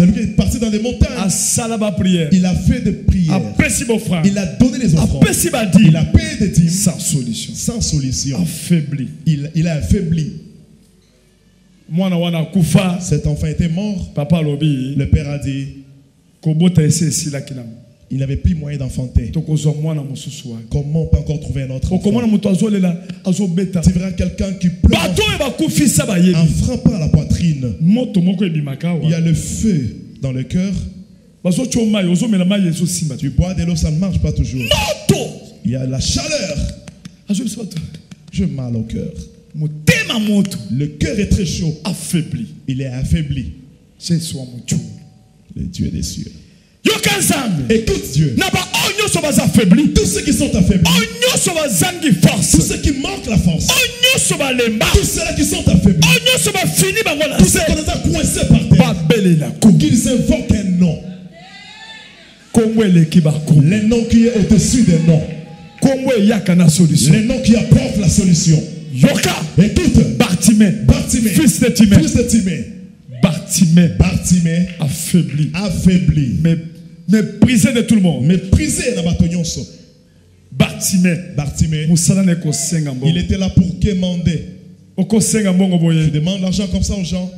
lui qui est parti dans les montagnes. Il a fait des prières. Il a donné les offrandes. Il a payé des dîmes. Sans solution. Sans solution. Affaibli. Il a affaibli. Cet enfant était mort. Papa Lobi. Le père a dit il n'avait plus moyen d'enfanter. Comment on peut encore trouver un autre enfant? Tu verras quelqu'un qui pleure en frappant à la poitrine. Il y a le feu dans le cœur. Tu bois de l'eau, ça ne marche pas toujours. Il y a la chaleur. J'ai mal au cœur. Le cœur est très chaud. Affaibli. Il est affaibli. Le Dieu des cieux. Écoute Dieu. Tous ceux qui sont affaiblis. Tous ceux qui manquent la force. Tous ceux qui sont affaiblis. Tous ceux qu'on les a coincés par terre. Qu'ils invoquent un nom. Le nom qui est au-dessus des noms. Le nom qui apporte la solution. Écoute. Bartimée. Fils de Timée. Bartimée. Affaibli. Méprisé de tout le monde. Méprisé dans Batonyonso. Bartimée. Il était là pour quémander. Tu demandes l'argent comme ça aux gens.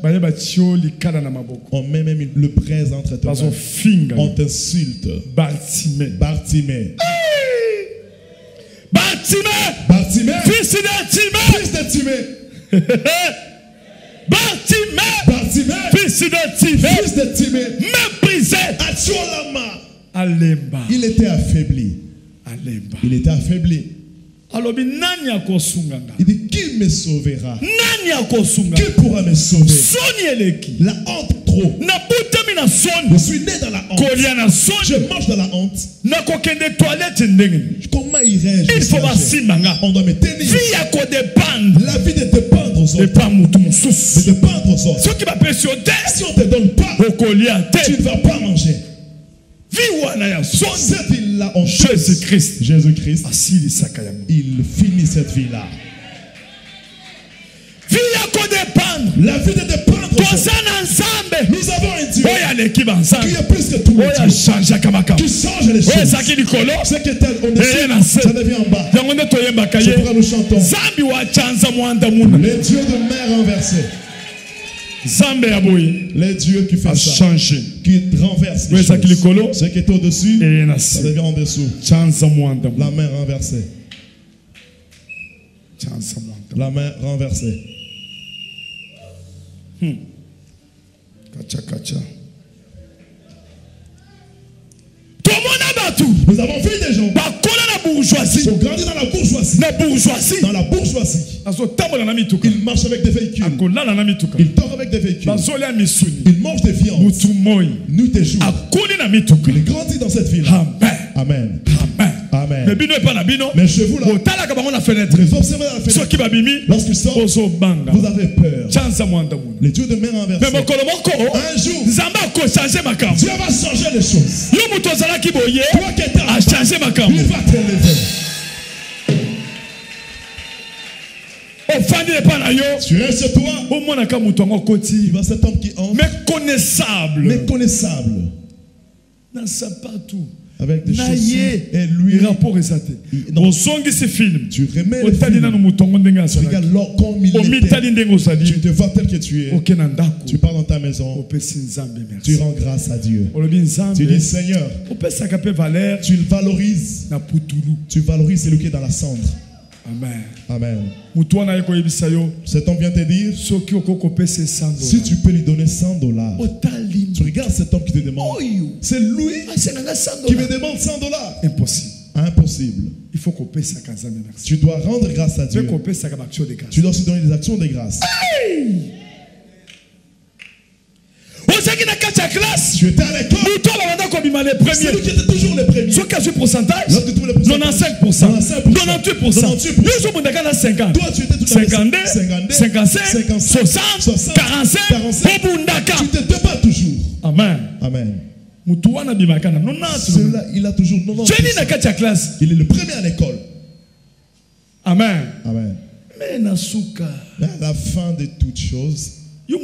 On met même le presse entre tes mains. On t'insulte. Bartimée. Bartimée. Fils de Timée. Bartimée. Fils de Timée. Méprisé. Alemba. Il était affaibli. Il était affaibli. Il dit, qui me sauvera? Qui pourra me sauver? La honte trop. Je suis né dans la honte. Je mange dans la honte. Comment irais-je? On doit me tenir. La vie de dépendre aux autres. De dépendre aux autres. Si on ne te donne pas, tu ne vas pas manger. Cette vie-là, on Jésus-Christ, il finit cette vie-là. La vie de dépendre. Nous avons un Dieu qui est plus que tout le Dieu, qui change les choses. Ce qui était au-dessus, ça devient en bas. C'est pourquoi nous chantons les dieux de mer renversés. Les dieux qui fait ça, qui renverse les choses. Ce qui est au-dessus, ça devient en dessous. La main renversée. La main renversée. Nous avons vu des gens bourgeoisie. Ils ont grandi dans la bourgeoisie. Dans la bourgeoisie. Il marche avec des véhicules. Il dort avec des véhicules. Il mange des viandes. Nuit et jour. Il grandit dans cette ville. Amen. Amen. Mais chez vous là, vous observez la fenêtre. Lorsqu'ils sortent, vous avez peur. Les dieux de mer inversés. Un jour, Dieu va changer les choses. Toi qui étais en bas, il va t'élever. Tu restes sur toi. Tu vois cet homme qui entre. Méconnaissable. Dans sa partout. Avec des chaussures et lui. Tu remets le film. Tu regardes comme il était. Tu te vois tel que tu es. Tu pars dans ta maison. Tu rends grâce à Dieu. Tu dis Seigneur. Tu le valorises. Tu valorises celui qui est dans la cendre. Amen. Amen. Cet homme vient te dire, si tu peux lui donner $100, tu regardes cet homme qui te demande, c'est lui qui me demande $100. Impossible. Il faut qu'on paie ça. Tu dois rendre grâce à Dieu. Tu dois aussi donner des actions de grâce. Tu étais à l'école. Celui qui était toujours le premier. Quel pourcentage? 95%, 98%. Toi, tu étais tout 52, 55, 60, 45. Tu te débats toujours. Amen. Amen. Celui-là, il a toujours 90%. Il est le premier à l'école. Amen. Amen. Mais à la fin de toutes choses, toi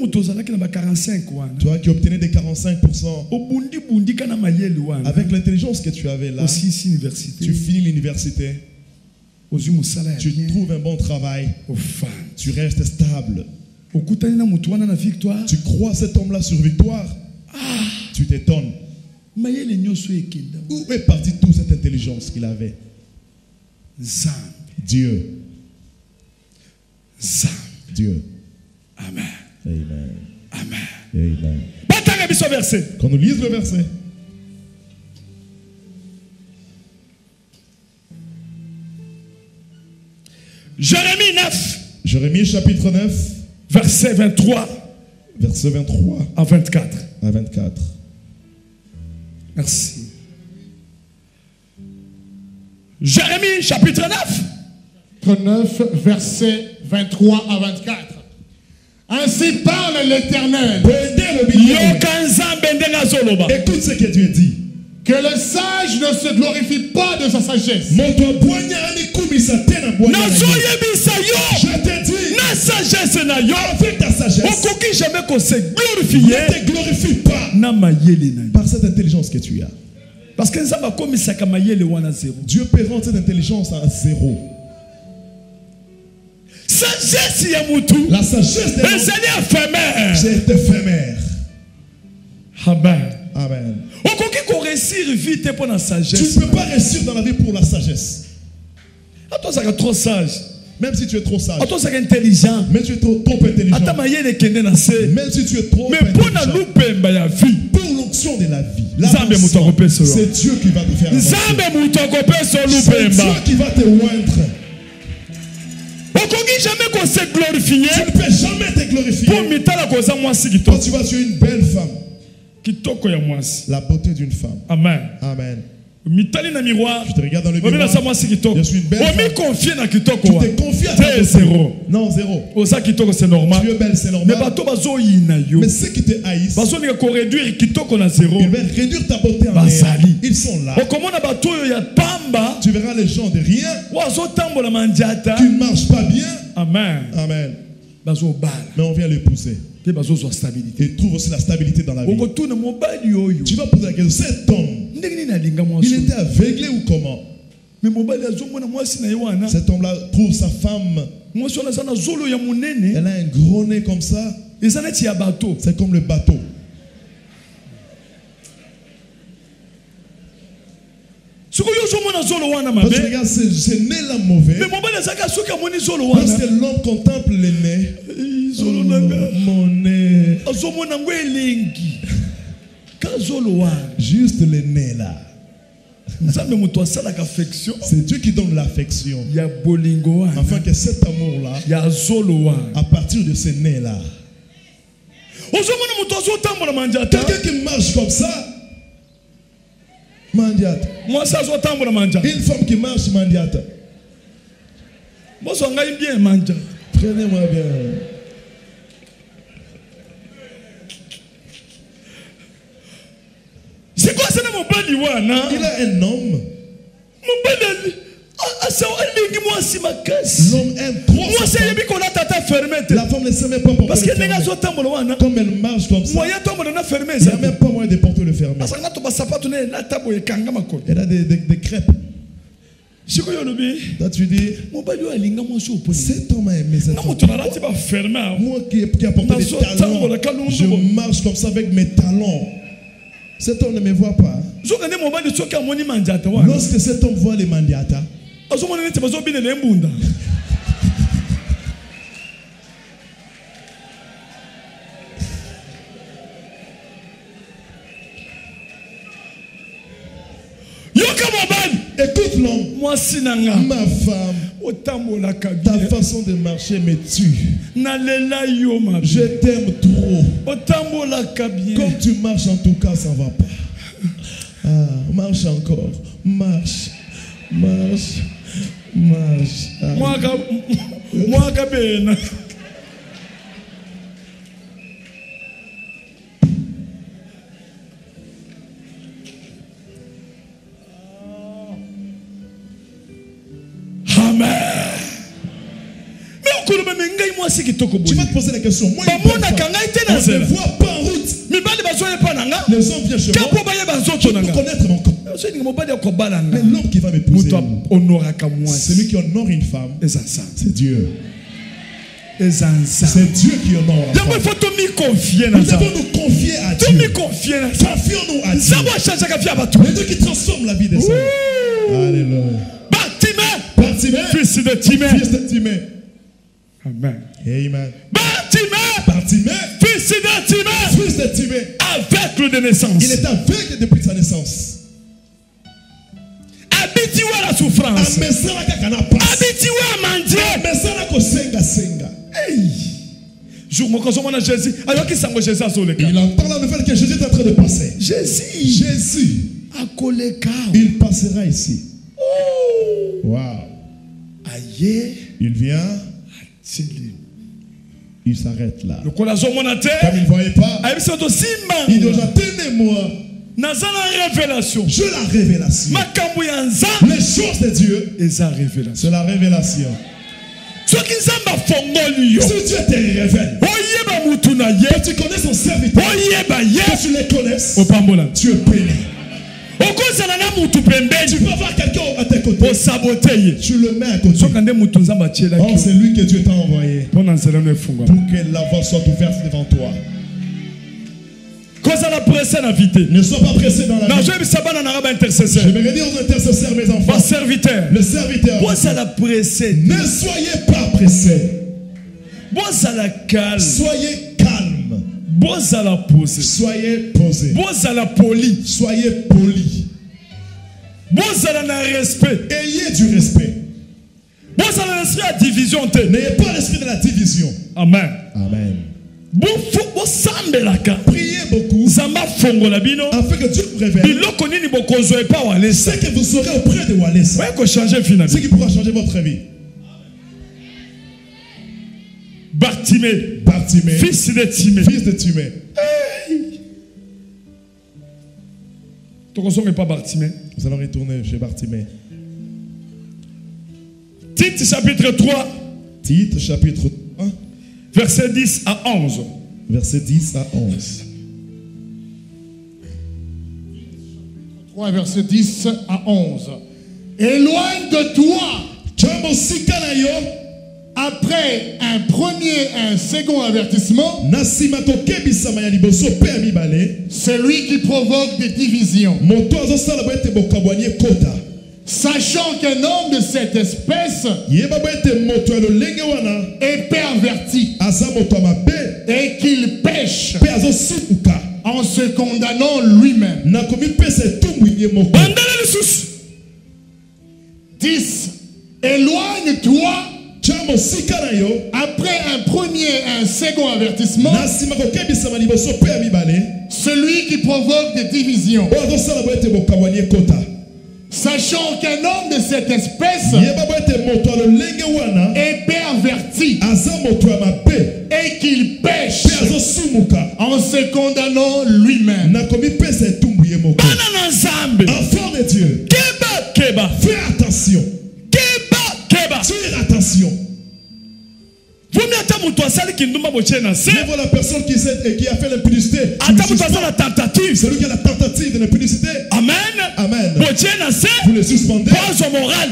qui obtenais des 45%, avec l'intelligence que tu avais là, tu finis l'université, tu trouves un bon travail, tu restes stable. Tu crois cet homme-là sur victoire, tu t'étonnes. Où est partie toute cette intelligence qu'il avait? Dieu. Dieu. Amen. Amen. Amen. Amen. Quand nous lisons le verset. Jérémie 9. Jérémie chapitre 9. Verset 23. Verset 23. À 24. À 24. Merci. Jérémie chapitre 9. 9, verset 23 à 24. Ainsi parle l'Éternel. Écoute ce que Dieu dit. Que le sage ne se glorifie pas de sa sagesse. Je te dis, avec ta sagesse, ne te glorifie pas par cette intelligence que tu as. Parce que Dieu peut rendre cette intelligence à zéro. La sagesse de l'homme, c'est éphémère. Amen. Amen. Tu ne peux pas réussir dans la vie pour la sagesse. Trop sage. Même si tu es trop sage. Intelligent. Mais tu es trop intelligent. Même si tu es trop intelligent. Pour l'onction de la vie. C'est Dieu qui va te faire avancer. C'est Dieu qui va te oindre. Tu ne peux jamais te glorifier. Quand tu vas sur une belle femme, la beauté d'une femme. Amen. Amen. Tu te regardes dans le miroir. Je suis une belle femme. Tu te confies à ta zéro. Non, zéro. C'est normal. Tu es belle, c'est normal. Mais ceux qui te haïssent, ils veulent réduire ta beauté en néant. Ils sont là. Tu verras les gens de rien qui ne marchent pas bien. Amen. Amen. Mais on vient les pousser. Et trouve aussi la stabilité dans la vie. Tu vas poser la question, cet homme, il était aveuglé ou comment? Cet homme-là trouve sa femme. Elle a un gros nez comme ça. C'est comme le bateau. Quand tu regardes ce nez-là mauvais, lorsque l'homme contemple le nez, mon nez, juste le nez là. C'est Dieu qui donne l'affection. Afin que cet amour-là, à partir de ce nez-là, quelqu'un qui marche comme ça, mandiate. Une femme qui marche, mandiate. Prenez-moi bien. C'est quoi ça, mon père? Il a un homme. L'homme aime trop sa femme. La femme ne sait même pas pourquoi le fermer. Comme elle marche comme ça, il n'y a même pas moyen de porter le fermer. Elle a des crêpes. Toi tu dis, cet homme a aimé cette femme. Moi qui ai porté des talons, je marche comme ça avec mes talons. Cet homme ne me voit pas. Lorsque cet homme voit les mandiatas, écoute l'homme, ma femme, ta façon de marcher me tue. Je t'aime trop. Comme tu marches en tout cas, ça ne va pas. Marche encore. Marche. Marche. Marche. Tu vas te poser la question. Moi, on ne voit pas en route. Les hommes viennent chez moi pour connaître mon corps. Mais l'homme qui va m'épouser, celui qui honore une femme, c'est Dieu. C'est Dieu qui honore la femme. Nous devons nous confier à Dieu. Confions-nous à Dieu. Le Dieu qui transforme la vie des hommes. Alléluia. Bartimée, fils de Timée. Amen. Amen. Bartimée, fils de Timée, aveugle de naissance. Il est aveugle depuis sa naissance. Habitué à la souffrance. Habitué à mendier. Il entend la nouvelle que Jésus est en train de passer. Jésus. Il passera ici. Wow. Il vient. Il s'arrête là. Comme il ne voyait pas, il dit attendez-moi. Je la révélation. Les choses de Dieu, c'est la révélation. Si Dieu te révèle, que tu connais son serviteur, que tu les connaisses, tu es béni. Tu peux avoir quelqu'un à tes côtés, tu le mets à côté. Oh, c'est lui que Dieu t'a envoyé pour que la voie soit ouverte devant toi. Ne sois pas pressé dans la vie. Je vais redire aux intercesseurs, mes enfants. Le serviteur. Ne soyez pas pressés. Soyez calme. Soyez posé. Soyez poli. Ayez du respect. N'ayez pas l'esprit de la division. Amen. Amen. Priez beaucoup afin que Dieu vous révèle ce que vous serez auprès de Walesa, ce qui pourra changer votre vie. Bartimée, fils de Timée. Nous allons retourner chez Bartimée. Tite chapitre 3. Tite chapitre 3. Verset 10 à 11. Verset 10 à 11. 3 verset 10 à 11. Éloigne de toi. Après un premier, un second avertissement, celui qui provoque des divisions. Sachant qu'un homme de cette espèce est perverti et qu'il pêche en se condamnant lui-même. 10. Éloigne-toi. Après un second avertissement, celui qui provoque des divisions. Sachant qu'un homme de cette espèce est perverti et qu'il pêche en se condamnant lui-même. Enfant de Dieu, fais attention. Tire attention. Mais voilà la personne qui a fait l'impudicité. Celui qui a la tentative de l'impudicité. Amen. Amen. Vous le suspendez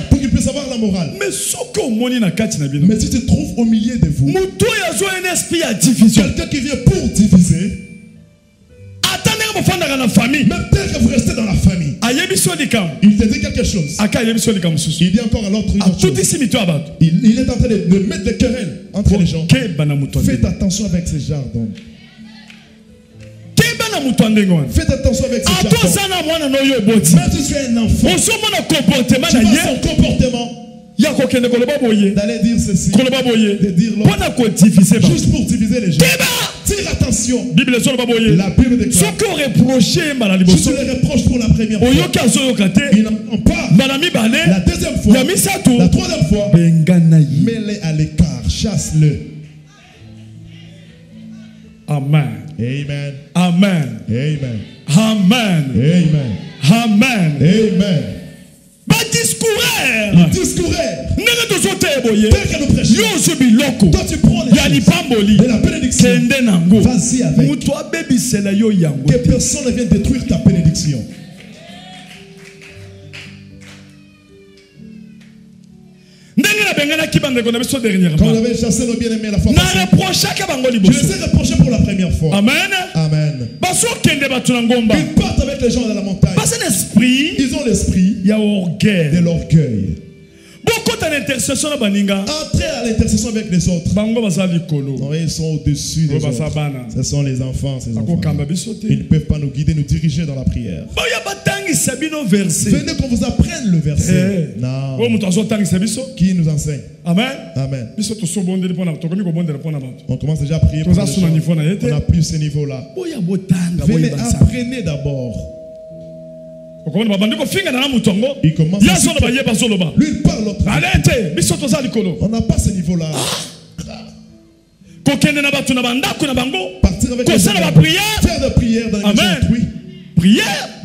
pour qu'il puisse avoir la morale. Mais si tu te trouves au milieu de vous, quelqu'un qui vient pour diviser, même tel que vous restez dans la famille, il te dit quelque chose. Il dit encore à l'autre une autre chose. Il est en train de mettre des querelles entre les gens. Faites attention avec ce genre d'hommes. Faites attention avec ce genre d'hommes. Même si tu es un enfant, tu vois son comportement. D'aller dire ceci, de dire l'autre, juste pour diviser les gens. Tire attention. La Bible déclare, si tu les reproches pour la première fois, ils n'en pas la deuxième fois, la troisième fois, mets-les à l'écart, chasse-le. Amen. Amen. Amen. Amen. Amen. Amen. Amen. Amen. Discoureur. Toi tu prends les choses de la bénédiction. Vas-y avec. Que personne ne vienne détruire ta bénédiction. Quand on avait chassé nos bien-aimés la fois passée, je les ai reprochés pour la première fois. Amen. Amen. Ils partent avec les gens de la montagne. Ils ont l'esprit de l'orgueil. Entrer à l'intercession avec les autres. Non, ils sont au-dessus des autres. Ce sont les enfants, ces enfants. Ils ne peuvent pas nous guider, nous diriger dans la prière. Venez qu'on vous apprenne le verset. Non. Qui nous enseigne? Amen. Amen. On commence déjà à prier pour les gens. On n'a plus ce niveau-là. Venez, apprenez d'abord. Il commence à... Lui il parle l'autre. On n'a pas ce niveau-là. Partir avec les gens, faire de prière dans les maisons d'autrui.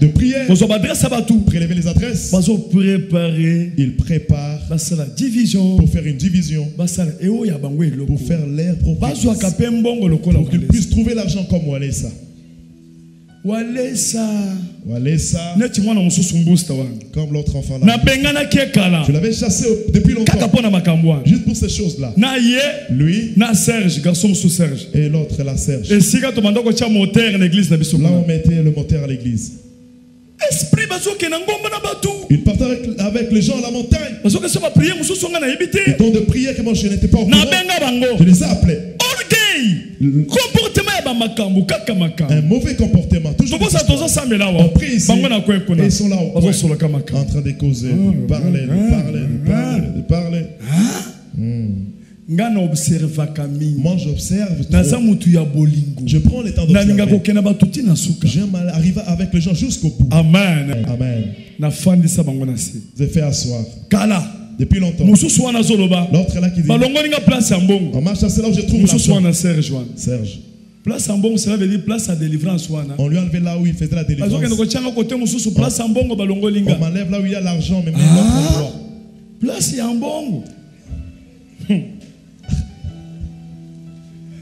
De prière. Prélever les adresses. Il prépare pour faire une division. Pour faire l'air propre. Pour qu'ils puissent trouver l'argent comme Walesa. Comme l'autre enfant là. Je l'avais chassé depuis longtemps. Juste pour ces choses-là. Lui et l'autre, la Serge. Là on mettait le moteur à l'église. Il partait avec les gens à la montagne. Et donc de prière que moi je n'étais pas au courant. Je les ai appelés. Un mauvais comportement. Toujours on prie ici. Et ils sont là en train de causer, de parler. Moi j'observe. Je prends le temps d'observer. J'aime arriver avec les gens jusqu'au bout. Amen. Amen. Je fais asseoir. Depuis longtemps. L'autre là qui dit, on marche à là où je trouve l'argent. Serge. Place en bon, cela veut dire place à délivrance. On lui a enlevé là où il faisait la délivrance. On m'enlève là où il y a l'argent, mais l'autre endroit. Place en bon.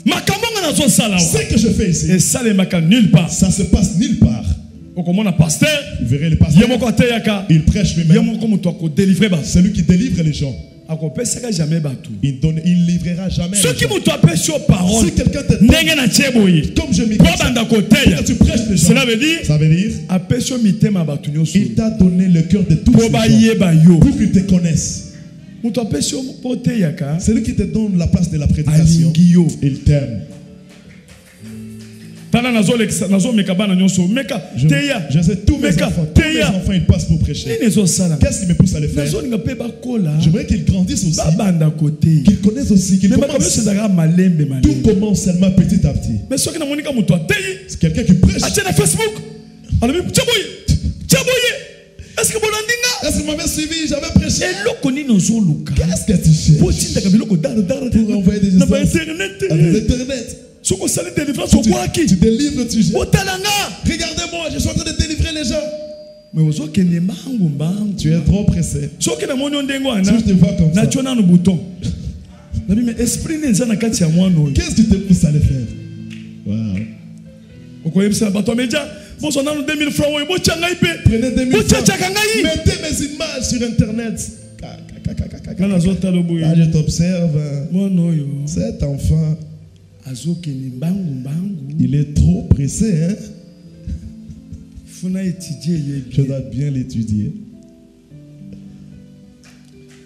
Ce que je fais ici, et ça nulle part. Ça se passe nulle part. Vous verrez le pasteur. Il prêche lui-même. Celui qui délivre les gens. Il ne livrera jamais les gens. Si quelqu'un te donne, comme je m'écris, tu prêches les gens, cela veut dire, il t'a donné le cœur de tous les gens pour qu'ils te connaissent. Celui qui te donne la place de la prédication, il t'aime. Je sais, tous mes enfants, ils passent pour prêcher. Qu'est-ce qui me pousse à le faire? J'aimerais qu'ils grandissent aussi, qu'ils connaissent aussi, qu'ils commencent. Tout commence seulement petit à petit. C'est quelqu'un qui prêche. Est-ce que vous m'avez suivi? J'avais prêché. Qu'est-ce que tu cherches? Pour envoyer des messages avec Internet. Tu délivres, tu jettes. Regardez-moi, je suis en train de délivrer les gens. Tu es trop pressé. Si je te vois comme ça, qu'est-ce qui te pousse à le faire? Wow. Prenez 2000 francs, mettez mes images sur Internet. Je t'observe. Cet enfant, il est trop pressé. Hein? Je dois bien l'étudier.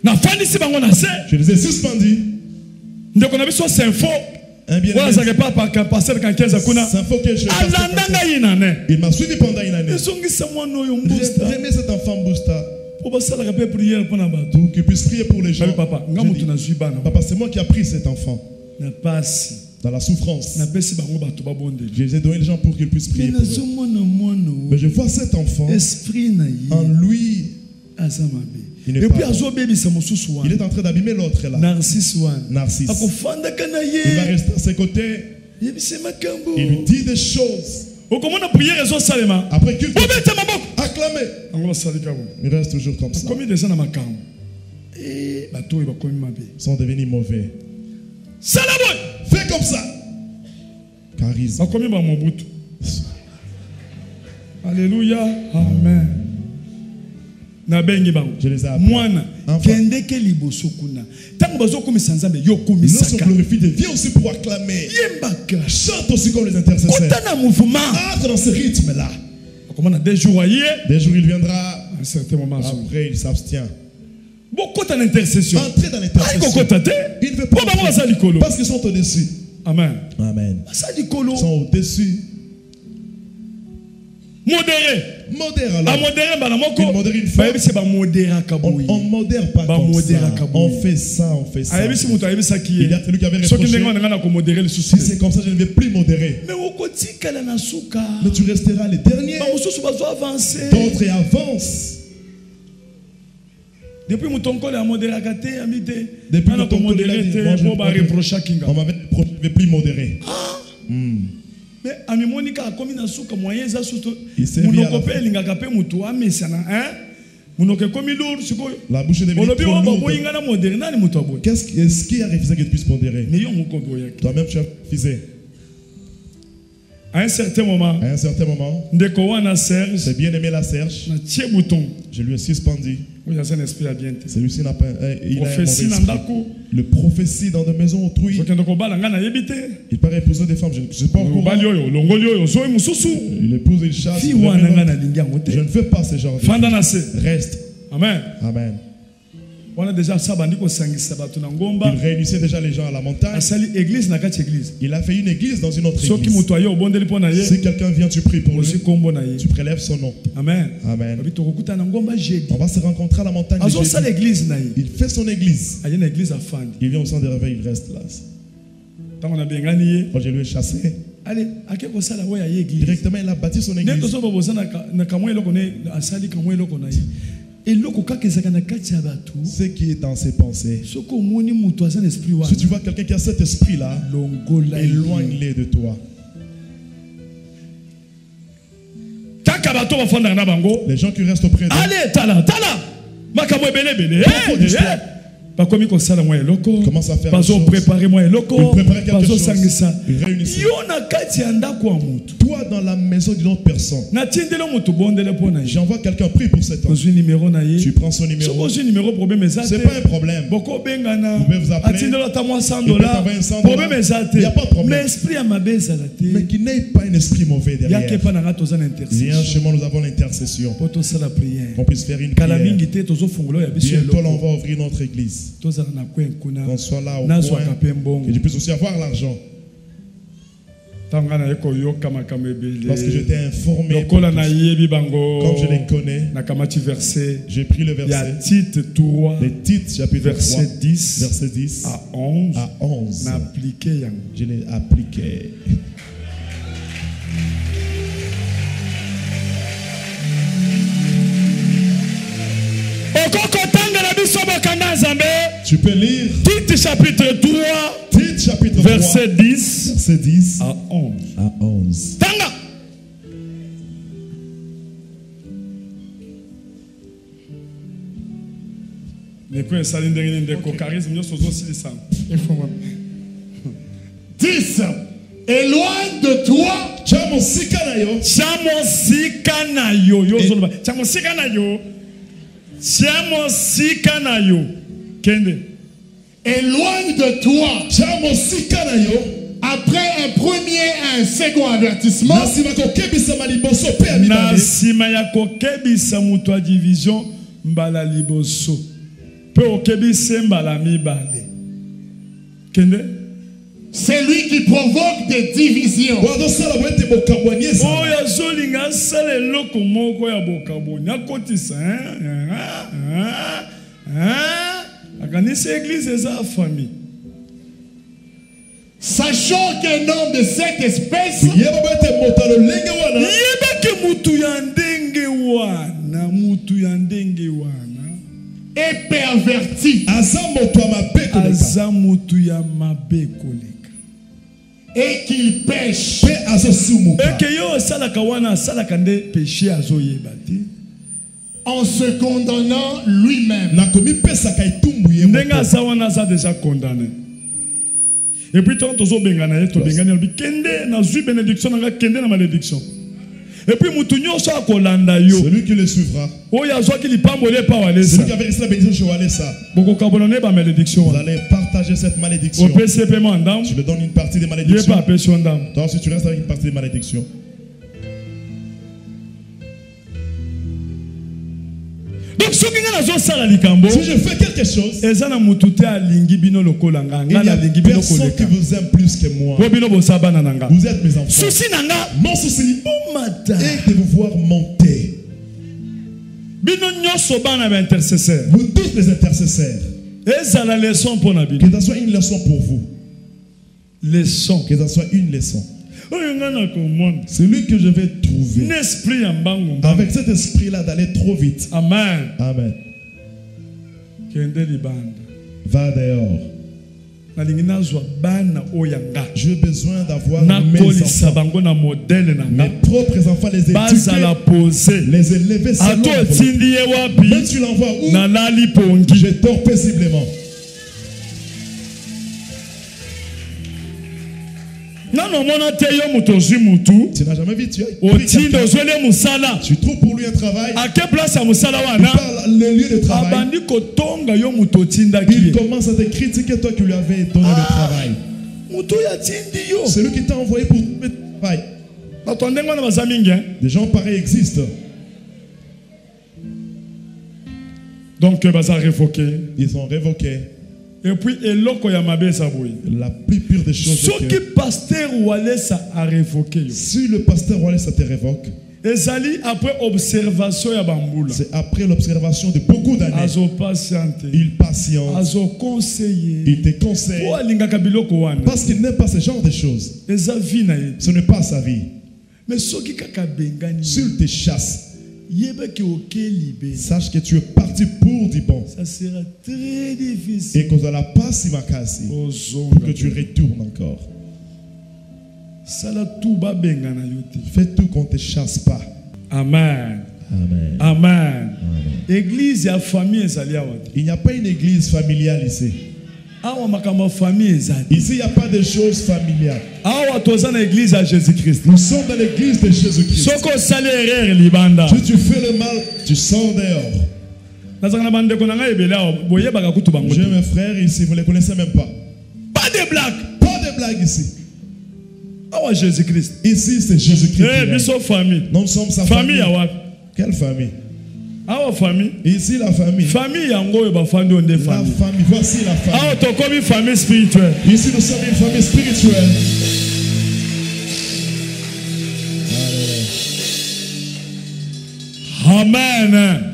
Je les ai suspendus. Un bien il m'a suivi pendant une année. J'ai aimé cet enfant Bousta pour qu'il puisse prier pour les gens. Papa, c'est moi qui ai pris cet enfant dans la souffrance. Je les ai donné les gens pour qu'ils puissent prier pour eux. Mais je vois cet enfant en lui. Il est en train d'abîmer l'autre là. Narcisse. Il va rester à ses côtés. Il lui dit des choses. Après qu'il acclamé. Il reste toujours comme ça. Ils sont devenus mauvais. Fais comme ça. Charisme. Alléluia. Amen. Je les ai appelés. Lorsqu'on glorifie Dieu, viens aussi pour acclamer. Chante aussi comme les intercesseurs. Entre dans ce rythme-là. Des jours il viendra. Après il s'abstient. Entrer dans l'intercession. Il ne veut pas. Parce qu'ils sont au-dessus. Amen. Amen. Ils sont au-dessus. Modéré. Modère alors. Il modère une femme. On modère pas comme ça. On fait ça, on fait ça. Il y a celui qui avait reproché. Si c'est comme ça, je ne vais plus modérer. Mais tu resteras les derniers. D'autres avancent. Depuis mon ton col a modéré. Depuis mon ton col a dit, on m'avait reproché, je ne vais plus modérer. Mais ami Monica a commis un souk moyen za souto. Mon copé lingakape mutu amesana hein. Mon copé commis lourd suko. La bouche est devenue trop lourde. Qu'est-ce qui a refusé que tu puisses modérer? Toi-même tu as refusé. À un certain moment, c'est bien aimé la Serge. Je lui ai suspendu. Celui-ci n'a pas. Il a le prophétie dans des maisons autrui. Il paraît épouser des femmes. Je ne sais pas encore. Il épouse, il chasse. Je ne fais pas ce genre de choses. Reste. Amen. Amen. Il réunissait déjà les gens à la montagne. Il a fait une église dans une autre église. Si quelqu'un vient, tu pries pour lui. Tu prélèves son nom. Amen. Amen. On va se rencontrer à la montagne. Il fait son église. Il vient au centre de réveil, il reste là. Quand je lui ai chassé, directement il a bâti son église. Ce qui est dans ses pensées. Si tu vois quelqu'un qui a cet esprit-là, éloigne-les de toi. Les gens qui restent auprès de commence à faire des choses. Préparer quelque chose. Toi dans la maison d'une autre personne. J'envoie quelqu'un prier pour cet homme. Tu prends son numéro. C'est pas un problème. Vous pouvez vous appeler. Il peut t'envoyer un centre. Il n'y a pas de problème. Mais qu'il n'ait pas un esprit mauvais derrière. Viens chez moi, nous avons l'intercession. Qu'on puisse faire une prière. Bientôt là on va ouvrir notre église. Qu'on soit là au coin, que tu puisses aussi avoir l'argent. Parce que je t'ai informé. Comme je les connais, j'ai pris le verset. Les titres, chapitre 3, verset 10 à 11. Je l'ai appliqué. Tu peux lire Tite chapitre 3, verset 10 à 11. Tanga. Éloigne de toi. Éloigne de toi. Après un premier et un second avertissement, c'est lui qui provoque des divisions. Sachant qu'un homme de cette espèce est perverti et qu'il pêche. En se condamnant lui-même. Et puis quand on bengana yeto bengana bi kende na zui bénédiction na kende na malédiction. Et puis mutunyo so akolanda yo. Celui qui le suivra. O ya zo ki lipambole pa walesa. Celui qui avait reçu la bénédiction chez Walesa. Boko kabonone ba malédiction. Vous allez partager cette malédiction. Tu le donnes une partie des malédictions. Toi aussi tu restes avec une partie des malédictions. Donc si je fais quelque chose, il y a personne qui vous aime plus que moi. Vous êtes mes enfants. Mon souci est de vous voir monter. Vous tous les intercesseurs. Que ça soit une leçon pour vous. Que ça soit une leçon. Celui que je vais trouver avec cet esprit-là d'aller trop vite. Amen. Amen. Va dehors. J'ai besoin d'avoir mes enfants, mes propres enfants, les éduquer, les élever selon vous. Mais tu l'envoies où? Je dors paisiblement. Tu n'as jamais vu, tu trouves pour lui un travail. À quelle place à Moussala le lieu de travail. Il commence à te critiquer, toi qui lui avais donné le travail. C'est lui qui t'a envoyé pour trouver le travail. Des gens pareils existent. Donc, ils sont révoqués. Et puis, la plus pire des choses, si le pasteur Walesa a révoqué, si le pasteur Walesa te révoque, c'est après l'observation de beaucoup d'années. Il patiente. Il te conseille. Parce qu'il n'aime pas ce genre de choses. Ce n'est pas sa vie. Mais s'il te chasse, sache que tu es parti pour du bon. Ça sera très difficile. Et qu'on ne la passe pour que tu retournes encore. Fais tout qu'on ne te chasse pas. Amen. Amen. Amen. Église et famille. Il n'y a pas une église familiale ici. Ici, il n'y a pas de choses familiales. Nous sommes dans l'église de Jésus-Christ. Si tu fais le mal, tu sors dehors. J'ai mes frères ici, vous ne les connaissez même pas. Pas de blague. Pas de blague ici. Jésus-Christ. Ici, c'est Jésus-Christ. Nous sommes famille. Nous sommes sa famille. Quelle famille? Famille. Ici la famille. Famille La famille. Voici la famille. Famille spirituelle. Ici nous sommes une famille spirituelle. Amen.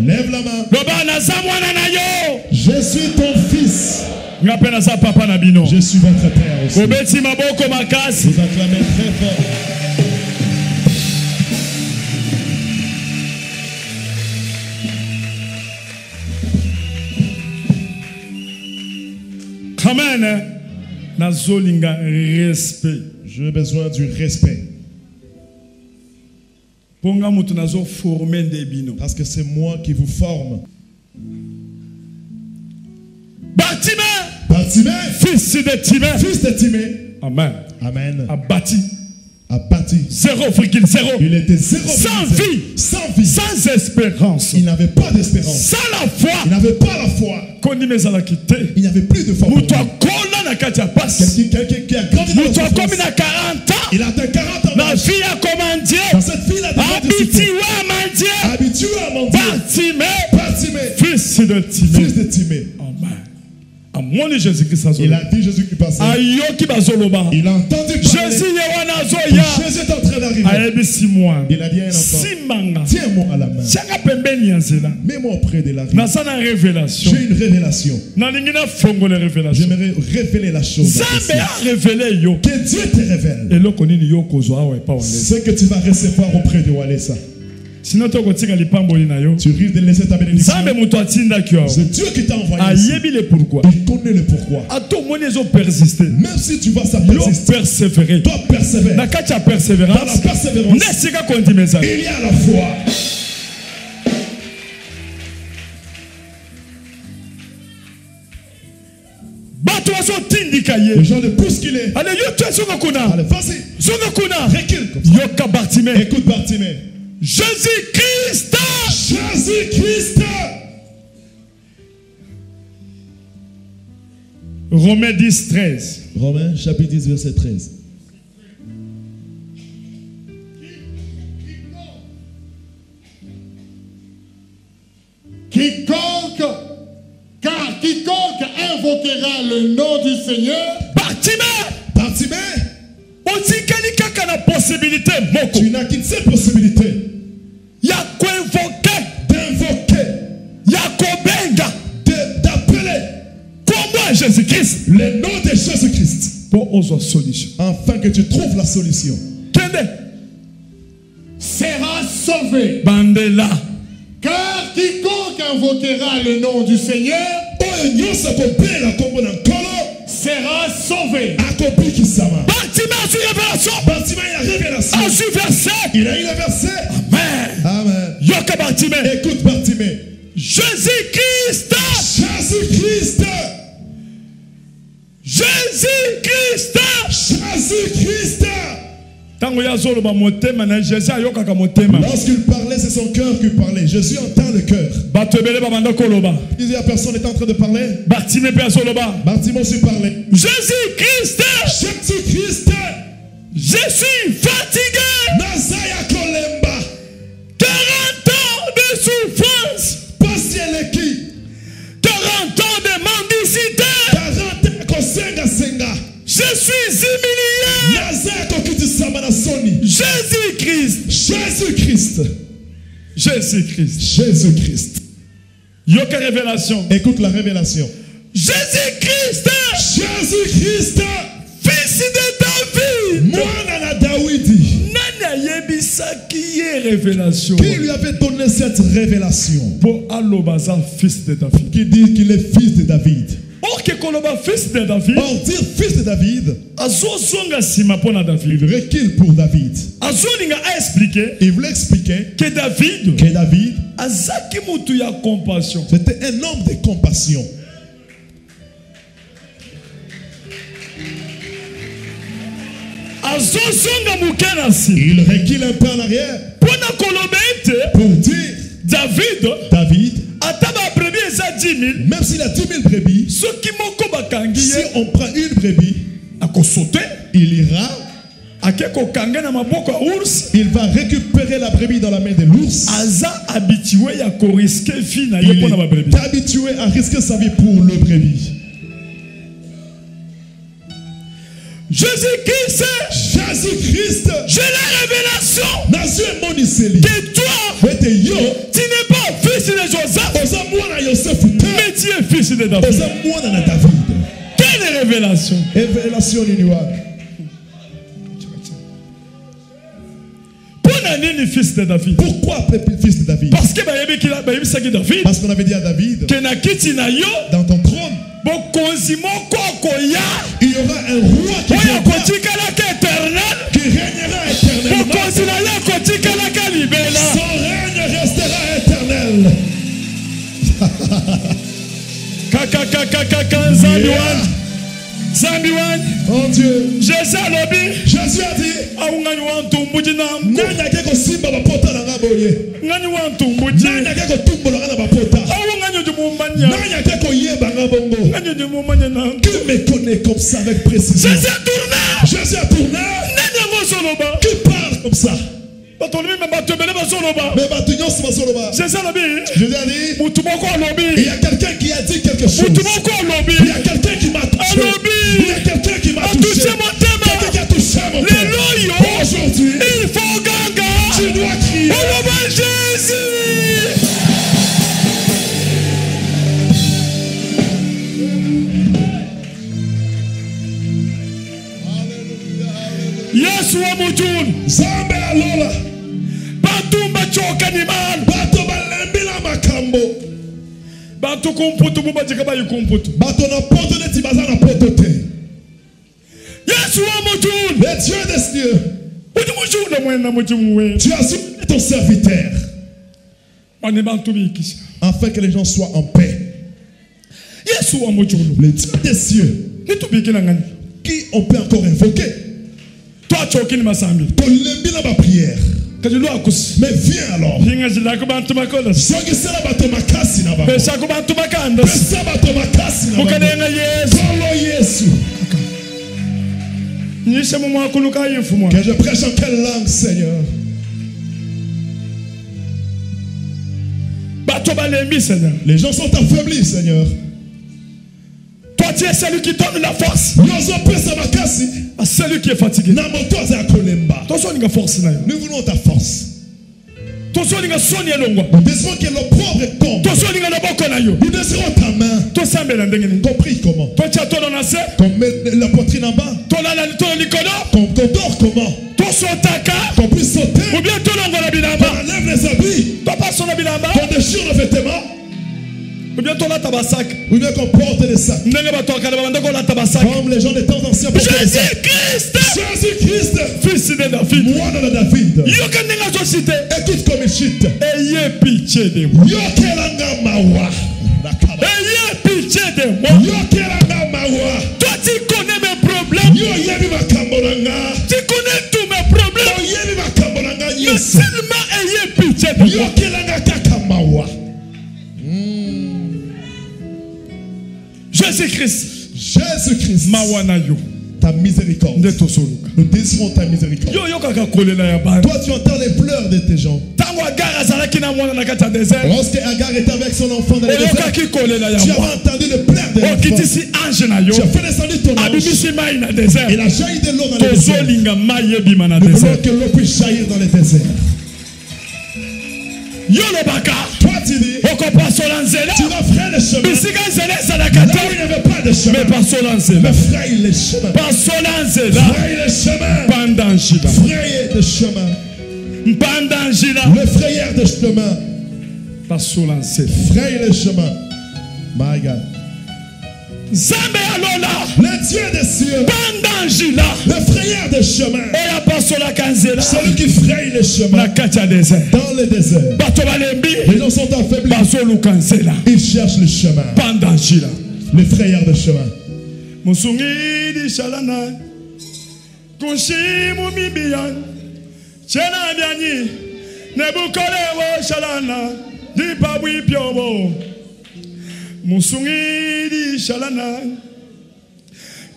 Lève la main. Je suis ton fils. Je suis votre père aussi. Vous acclamez très fort. Amen. Respect. J'ai besoin du respect. Parce que c'est moi qui vous forme. Bartimée, fils de Timée. Amen. Amen. Abattu. 0,0. Il était 0. Sans vie. Sans espérance. Il n'avait pas d'espérance. Sans la foi. Il n'avait pas la foi. Il n'y avait plus de foi. Quelqu'un qui a grandi dans la souffrance. Il a atteint 40 ans. Dans cette vie-là, habitué à mendier. Bartimée, fils de Timée. Il a dit Jésus qui passait. Il a entendu parler. Jésus est en train d'arriver. Il a dit à un enfant, tiens-moi à la main. Mets-moi auprès de la rive. J'ai une révélation. J'aimerais révéler la chose. Que Dieu te révèle. Ce que tu vas recevoir auprès de Walesa. Sinon, tu risques de laisser ta bénédiction. C'est Dieu qui t'a envoyé. Il connaît le pourquoi. Même si tu vas persévérer, toi persévère. Dans la persévérance, il y a la foi. Le genre de bousculer. Allez, vas-y. Recule. Écoute Bartimée. Jésus-Christ. Romains 10, 13. Romains chapitre 10, verset 13. Car quiconque invoquera le nom du Seigneur. Bartimée. Tu n'as qu'une seule possibilité. D'invoquer. D'appeler. Comment Jésus-Christ? Le nom de Jésus-Christ. Afin que tu trouves la solution. Sera sauvé. Bandela. Car quiconque invoquera le nom du Seigneur sera sauvé. Bartimée, il a révélation. Il a eu le verset. Amen. Écoute Bartimée. Jésus-Christ. Lorsqu'il parlait, c'est son cœur qui parlait. Jésus entend le cœur. Plusieurs personnes étaient en train de parler. Bartimée aussi parlait. Jésus-Christ. Je suis fatigué. 40 ans de souffrance. 40 ans de mendicité. Je suis humilié. Jésus-Christ. Yoka révélation. Écoute la révélation. Jésus-Christ. Fils de David. Qui lui avait donné cette révélation? Qui dit qu'il est fils de David. Or dire fils de David, il recule pour David. Il voulait expliquer que David c'était un homme de compassion. Il recule un peu en arrière pour dire David, même s'il a 10 000 brebis, si on prend une brebis, il ira, il va récupérer la brebis dans la main de l'ours. Il est habitué à risquer sa vie pour le brebis. Jésus-Christ, j'ai la révélation que toi, tu n'es pas fils de Joseph, mais tu es fils de David. Quelle révélation? Fils de David. Pourquoi fils de David? Parce qu'on avait dit à David, dans ton trône, il y aura un roi qui régnera éternellement. Son règne restera éternel. Oh Dieu, Jésus a dit, qui me connaît comme ça avec précision? Jésus a tourné. Qui parle comme ça? Jésus a dit, il y a quelqu'un qui a dit quelque chose. Il y a quelqu'un qui m'a touché. Il y a quelqu'un qui m'a touché. Quelqu'un qui a touché mon cœur. Aujourd'hui, il faut ganga. Tu dois crier. Jésus. Yesu wa mujuni Zambe alola batumba choka ni man bato balembila makambo bato kumputu mubajika bayi kumputu bato na poto neti baza na poto te. Yesu wa mujuni le Dieu des cieux, tu as soumis ton serviteur afin que les gens soient en paix. Yesu wa mujuni le Dieu des cieux qui on peut encore invoquer. Toi tu as ma sambi. Ton lembi na ba prière. Mais viens alors. Que je prêche en quelle langue, Seigneur? Les gens sont affaiblis, Seigneur. Toi, tu es celui qui donne la force. À celui qui est fatigué. Nous voulons ta force. Nous désirons que l'opprobre tombe. Nous désirons ta main. Ton prix comment? Qu'on met la poitrine en bas. Qu'on dort comment? Qu'on puisse sauter. Qu'on enlève les habits. Qu'on déchire le vêtement. Ou bien qu'on porte des sacs. Comme les gens des temps anciens portaient des sacs. Jésus-Christ, fils de David, moi de David. Écoute comme il chute. Ayez pitié de moi. Ayez pitié de moi. Toi tu connais mes problèmes. Tu connais tous mes problèmes. Mais seulement ayez pitié de moi. Jésus-Christ, ta miséricorde. Nous désirons ta miséricorde. Toi, tu entends les pleurs de tes gens. Lorsque Agar était avec son enfant dans le désert, tu as entendu le pleurs de l'enfant. Tu as fait descendre ton ange. Il a jailli de l'eau dans le désert. Nous voulons que l'eau puisse jaillir dans le désert. Toi tu dis, tu vas faire le chemin. Là où il n'y avait pas de chemin, mais fraye le chemin. Fraye le chemin. Fraye le chemin. Le frayeur de chemin. Fraye le chemin. My God. Le Dieu des cieux, le frayeur de chemin, celui qui fraye le chemin dans le désert. Les gens sont affaiblis, ils cherchent le chemin, le frayeur de chemin. Musungidi shalana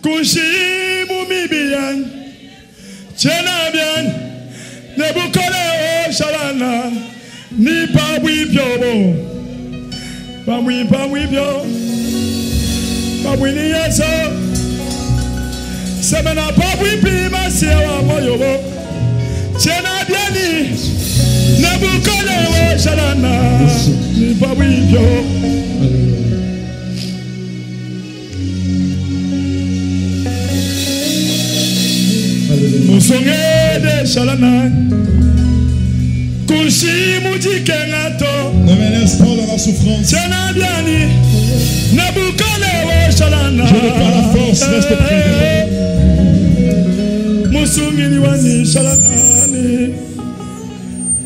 Kushimu mibian Chenabian Nebukole o shalana Ni pabwi pyobo Pabwi pyo Pabwi ni yeso Semena papi pima sewa moyobo. Chena biani. Nebukole we shalana. Ni papi pio. Musonge de shalana. Kushi mujikengato. Ne me laisse pas dans la souffrance. Chena biani. Nebukole we shalana. Je n'ai pas la force, reste privé. Musungini wani shalani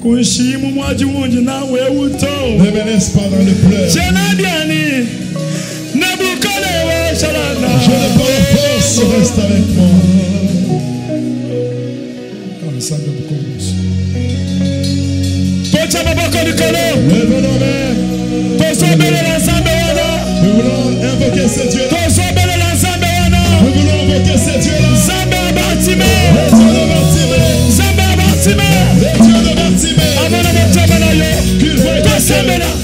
Kunshimu mwaji wunji na weuto. Ne me laisse pas dans le pleur. Chenadiani Nebukole we shalana. Je n'ai pas la force, reste avec moi. Pocha babako nikolo. Lève nos mains. Tosobele l'ensemble wana. Nous voulons invoquer ce Dieu. Tosobele l'ensemble wana. Nous voulons invoquer ce Dieu-là. Zambe abatime. Le Dieu de Bartimée. Zambe abatime. Le Dieu de Bartimée. Amona motema na yo. Qu'il voit ta Tosobela.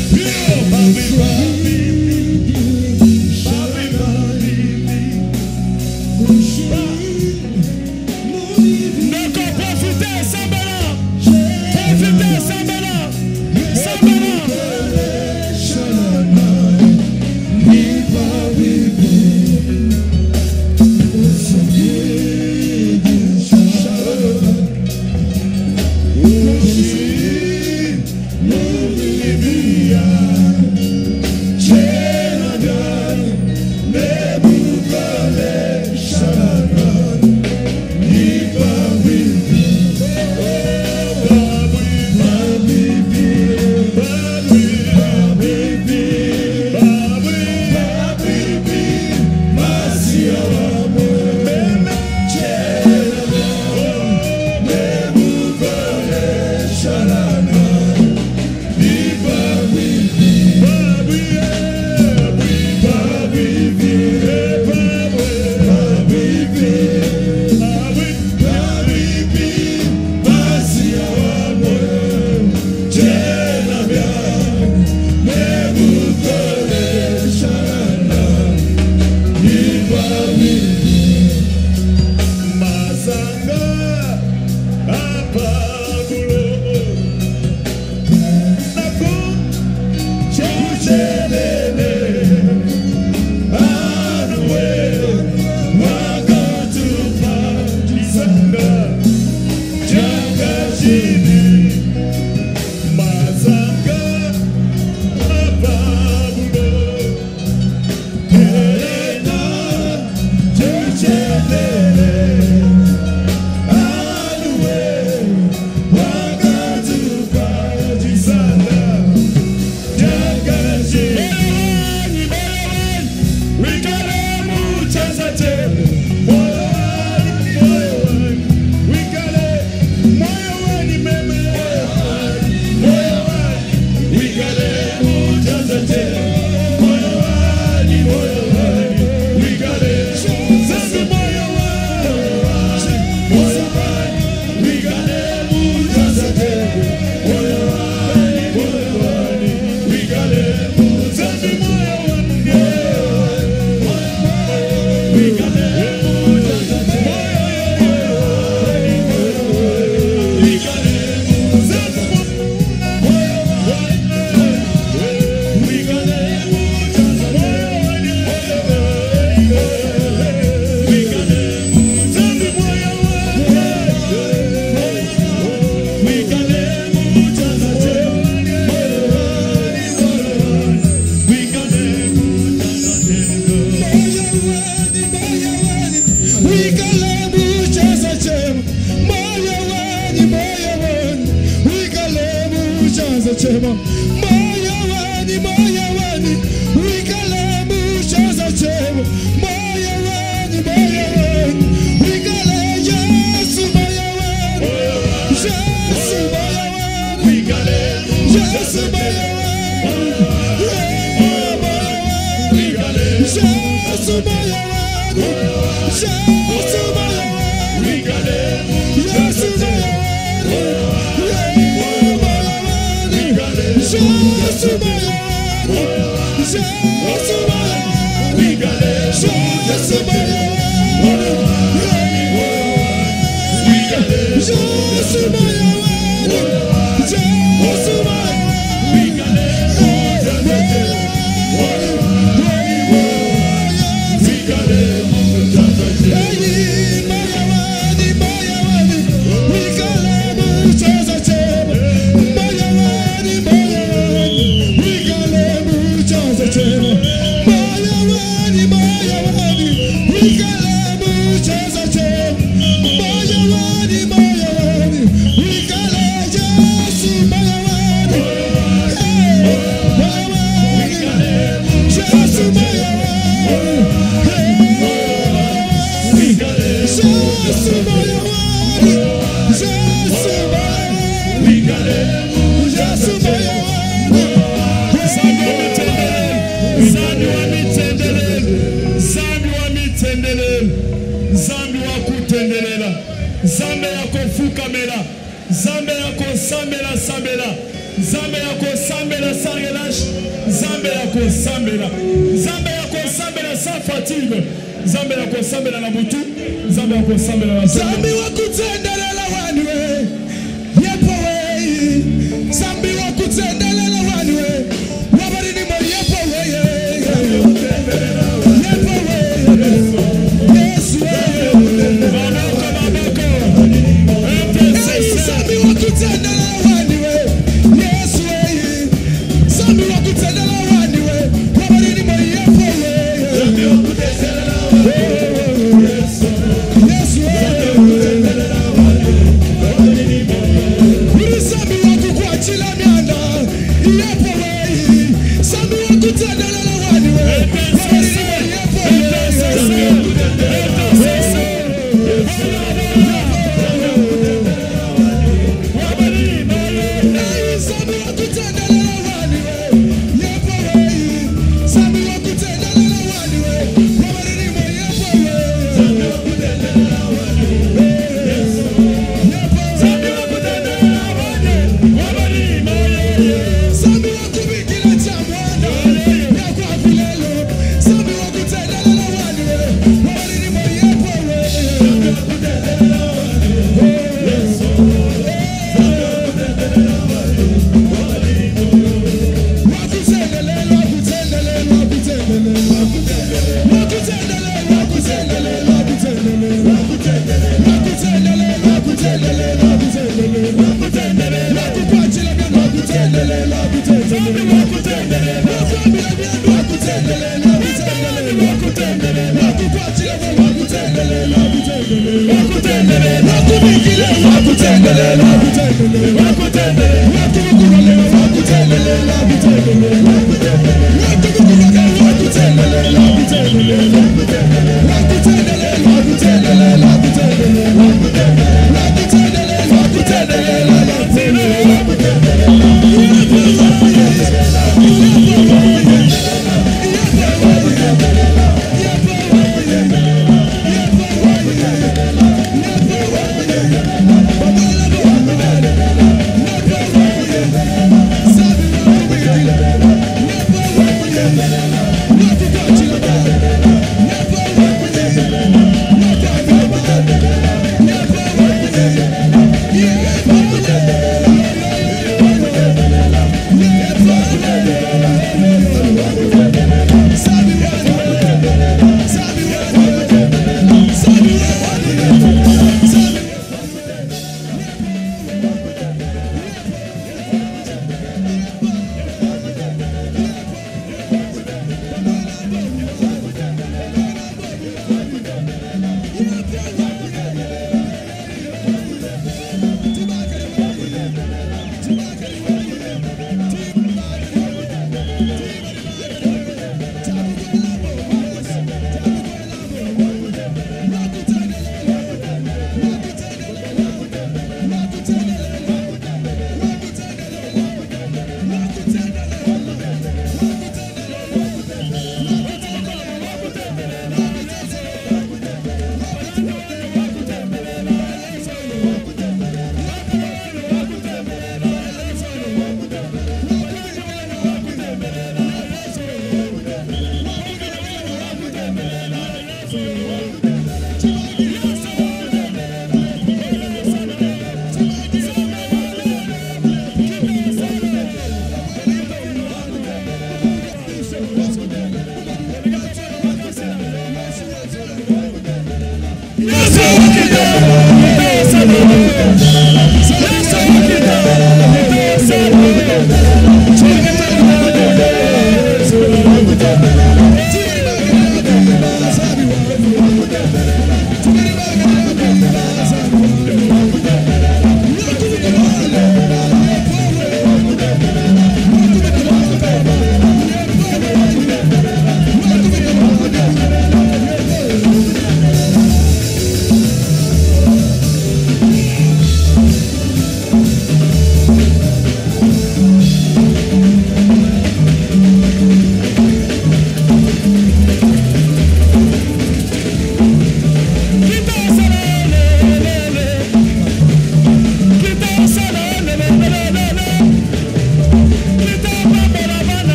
Sabe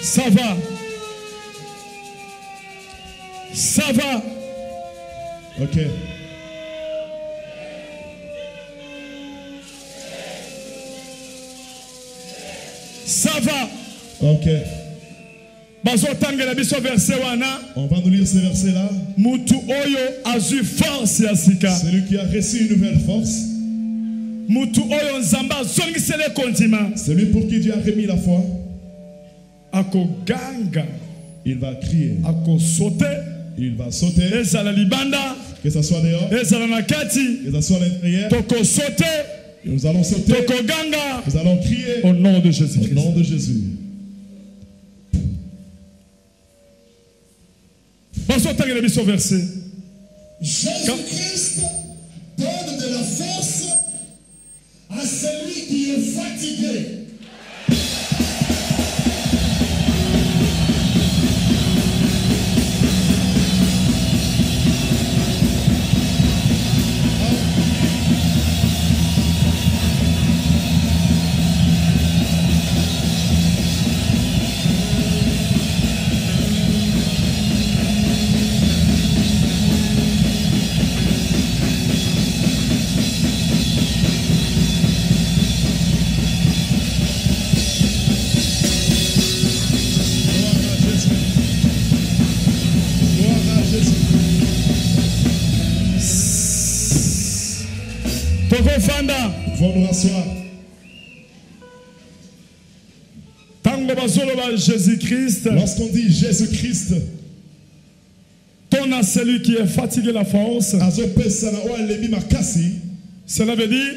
Ça va. Ça va. Ok. Ça va. Ok. On va nous lire ce verset-là. Celui qui a reçu une nouvelle force. Celui pour qui Dieu a remis la foi. Il va crier. Il va sauter. Que ce soit dehors. Que ce soit à l'intérieur. Nous allons sauter. Nous allons crier. Au nom de Jésus. Au nom de Jésus. Jésus-Christ donne de la force à celui qui est fatigué. Vont nous rasseoir. Lorsqu'on dit Jésus-Christ, ton à celui qui est fatigué la force. Cela veut dire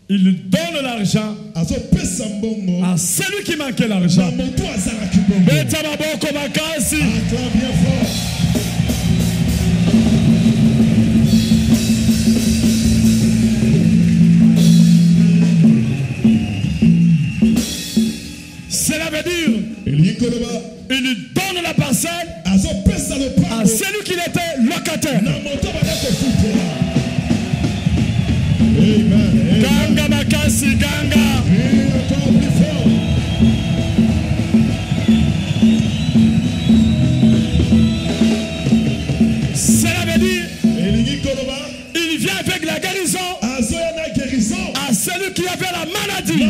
il donne l'argent à celui qui manquait l'argent. Cela veut dire il donne la parcelle à celui qui était locataire. Ganga makasi ganga. Cela veut dire il vient avec la guérison à celui qui avait la maladie.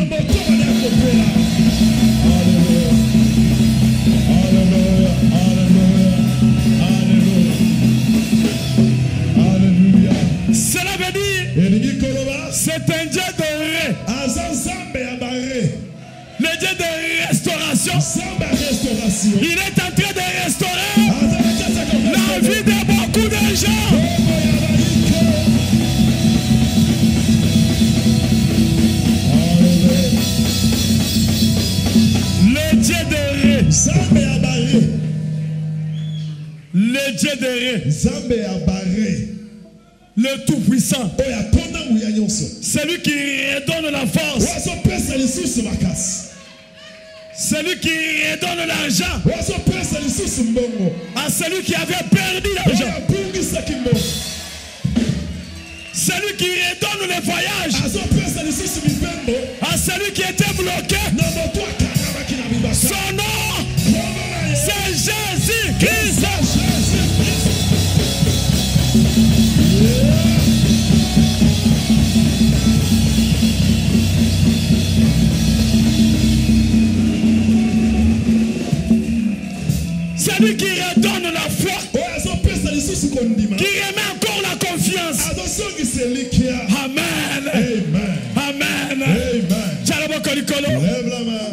Cela veut dire c'est un Dieu de le Dieu de restauration. Il est en train de restaurer la vie de beaucoup de gens. Le Dieu de le Dieu de le Tout-Puissant. Celui qui redonne la force. Celui qui redonne l'argent à celui qui avait perdu l'argent. Celui qui redonne le voyage à celui qui était bloqué. Son nom, c'est Jésus-Christ. Celui qui redonne la foi, qui remet encore la Lève la main.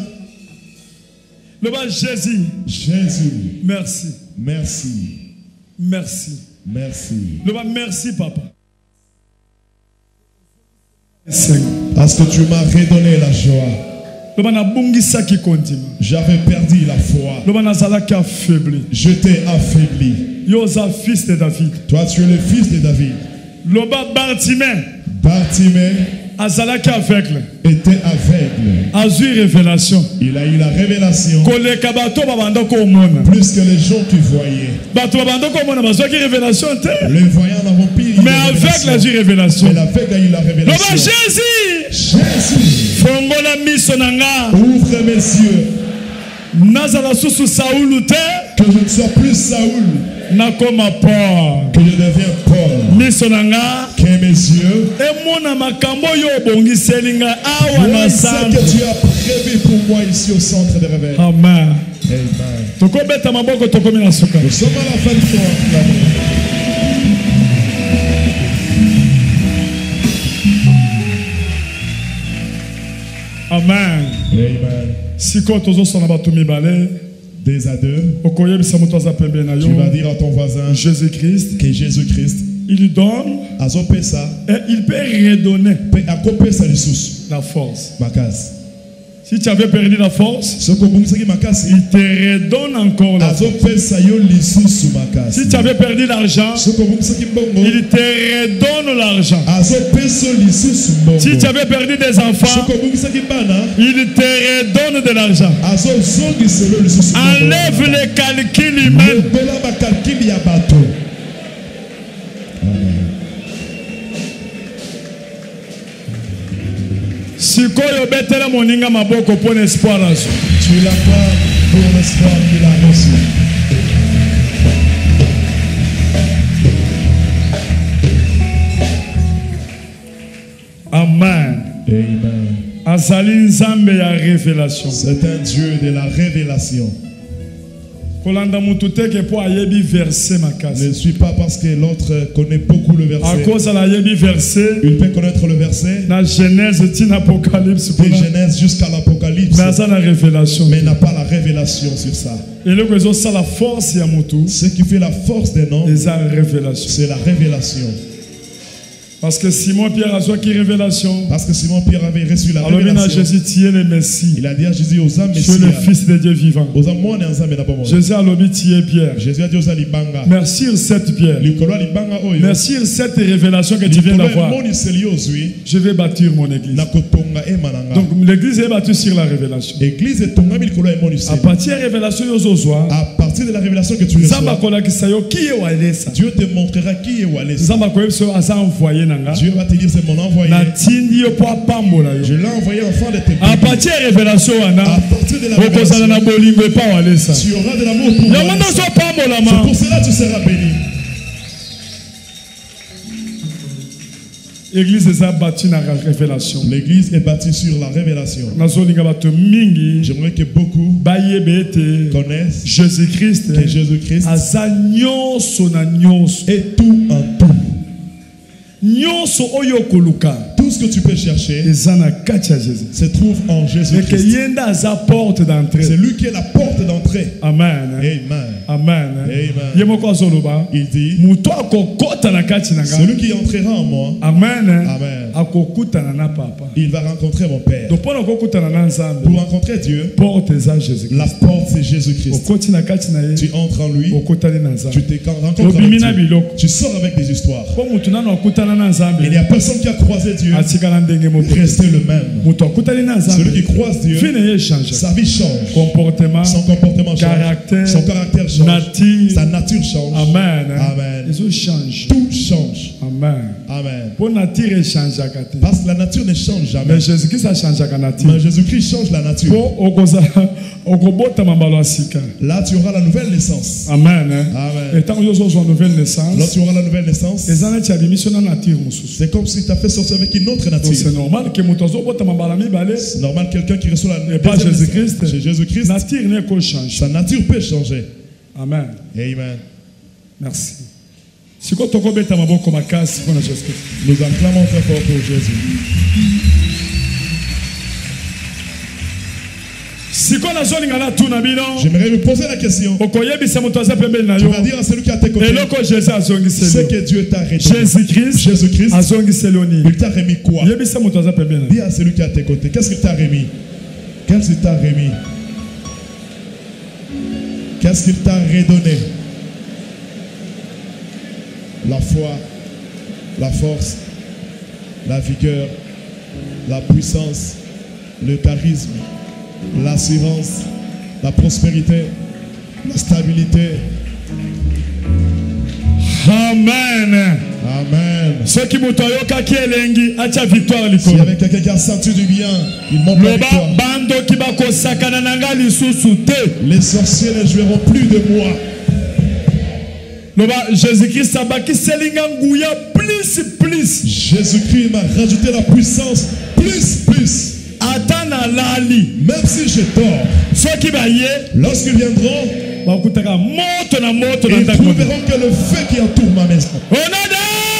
Le bas Jésus. Jésus. Merci. Merci. Merci. Merci. Le bas merci papa. Parce que tu m'as redonné la joie. J'avais perdu la foi. Je t'ai affaibli. Fils de David. Toi tu es le fils de David. Bartimée était aveugle. Révélation. Il a eu la révélation. Plus que les gens qui voyaient. Les voyants n'avons plus eu mais avec la révélation. Mais l'aveugle a eu la révélation. Jésus. Jésus. Ouvre mes yeux. Que je ne sois plus Saoul. Que je devienne Paul. Que mes yeux. Vois ce que tu as prévu pour moi ici au centre de réveil. Amen. Amen. Nous sommes à la fin du soir. Amen. Amen. Si quand tu es deux à deux, tu vas dire à ton voisin Jésus-Christ que Jésus-Christ il donne et il peut redonner la force. Si tu avais perdu la force, il te redonne encore la force. Si tu avais perdu l'argent, il te redonne l'argent. Si tu avais perdu des enfants, il te redonne de l'argent. Enlève les calculs humains. Si koyo betela moninga maboko pour l'espoir azo. Tu l'as pas pour l'espoir qu'il a reçu. Amen. Amen. Azali nzambe ya révélation. C'est un Dieu de la révélation. Ne suis pas parce que l'autre connaît beaucoup le verset. Il peut connaître le verset. De Genèse jusqu'à l'Apocalypse. Mais n'a pas la révélation sur ça. Ce qui fait la force des noms, c'est la révélation. Parce que Simon-Pierre a reçu révélation. Parce que Simon-Pierre avait reçu la révélation. Le Messie. Il a dit à Jésus aux âmes tu es le fils de Dieu vivant. Jésus a dit tu es Pierre. Jésus a dit aux Alibanga. Merci sur cette pierre. Merci sur cette révélation que tu viens d'avoir. Je vais bâtir mon église. Donc l'église est bâtie sur la révélation. À partir de la révélation de la révélation que tu reçois, Dieu te montrera qui est Walesa. Dieu va te dire c'est mon envoyé. Je l'ai envoyé enfant de tes à partir de la révélation, tu auras de l'amour pour moi. C'est pour cela que tu seras béni. L'église est bâtie sur la révélation. L'église est bâtie sur la révélation. J'aimerais que beaucoup connaissent Jésus-Christ est tout en tout. Tout ce que tu peux chercher se trouve en Jésus-Christ. C'est lui qui est la porte d'entrée. Amen. Amen. Amen. Il dit celui qui entrera en moi, Amen. Il va rencontrer mon Père. Pour rencontrer Dieu, la porte c'est Jésus-Christ. Tu entres en lui, tu te rencontres avec Dieu. Tu sors avec des histoires. Il n'y a personne qui a croisé Dieu rester le même. Celui qui croise Dieu, sa vie change. Son comportement change. Son caractère change. Sa nature change. Amen. Tout change. Amen. Parce que la nature ne change jamais. Mais Jésus-Christ change la nature. Là, tu auras la nouvelle naissance. Amen. Amen. Là, tu auras la nouvelle naissance. C'est comme si tu as fait sortir avec une autre nature. C'est normal que c'est normal quelqu'un qui reçoit la pas Jésus-Christ. Chez Jésus-Christ, sa nature peut changer. Amen. Amen. Merci. Nous acclamons très fort pour Jésus. J'aimerais me poser la question. Tu vas dire à celui qui est à tes côtés ce que Dieu t'a redonné. Jésus-Christ, il t'a remis quoi? Dis à celui qui est à tes côtés, qu'est-ce qu'il t'a remis? Qu'est-ce qu'il t'a remis? Qu'est-ce qu'il t'a redonné? La foi, la force, la vigueur, la puissance, le charisme, l'assurance, la prospérité, la stabilité. Amen. Amen. Ceux qui m'ont qui elengi acha victoire liko. S'il y avait quelqu'un qui a senti du bien, il monte la victoire. Bando ki bako sakana nanga lisusu te. Les sorciers ne joueront plus de moi. Jésus-Christ a baki selinga nguya plus. Jésus-Christ m'a rajouté la puissance plus. Atana lali. Même si je dors, ceux qui baillent, lorsqu'ils viendront, ils trouveront que le feu qui entoure ma maison.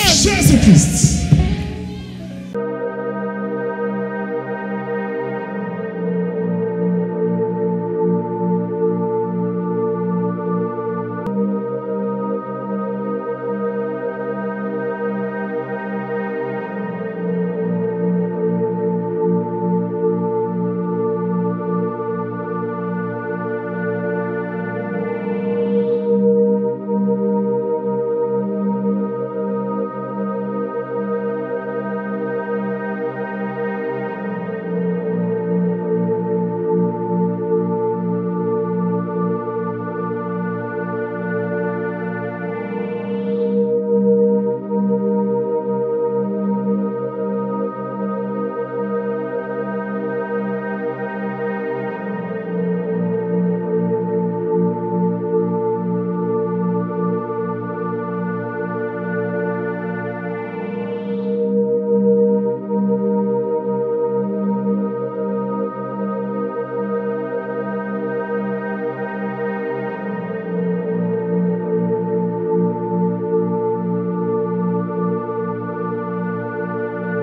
Jésus-Christ.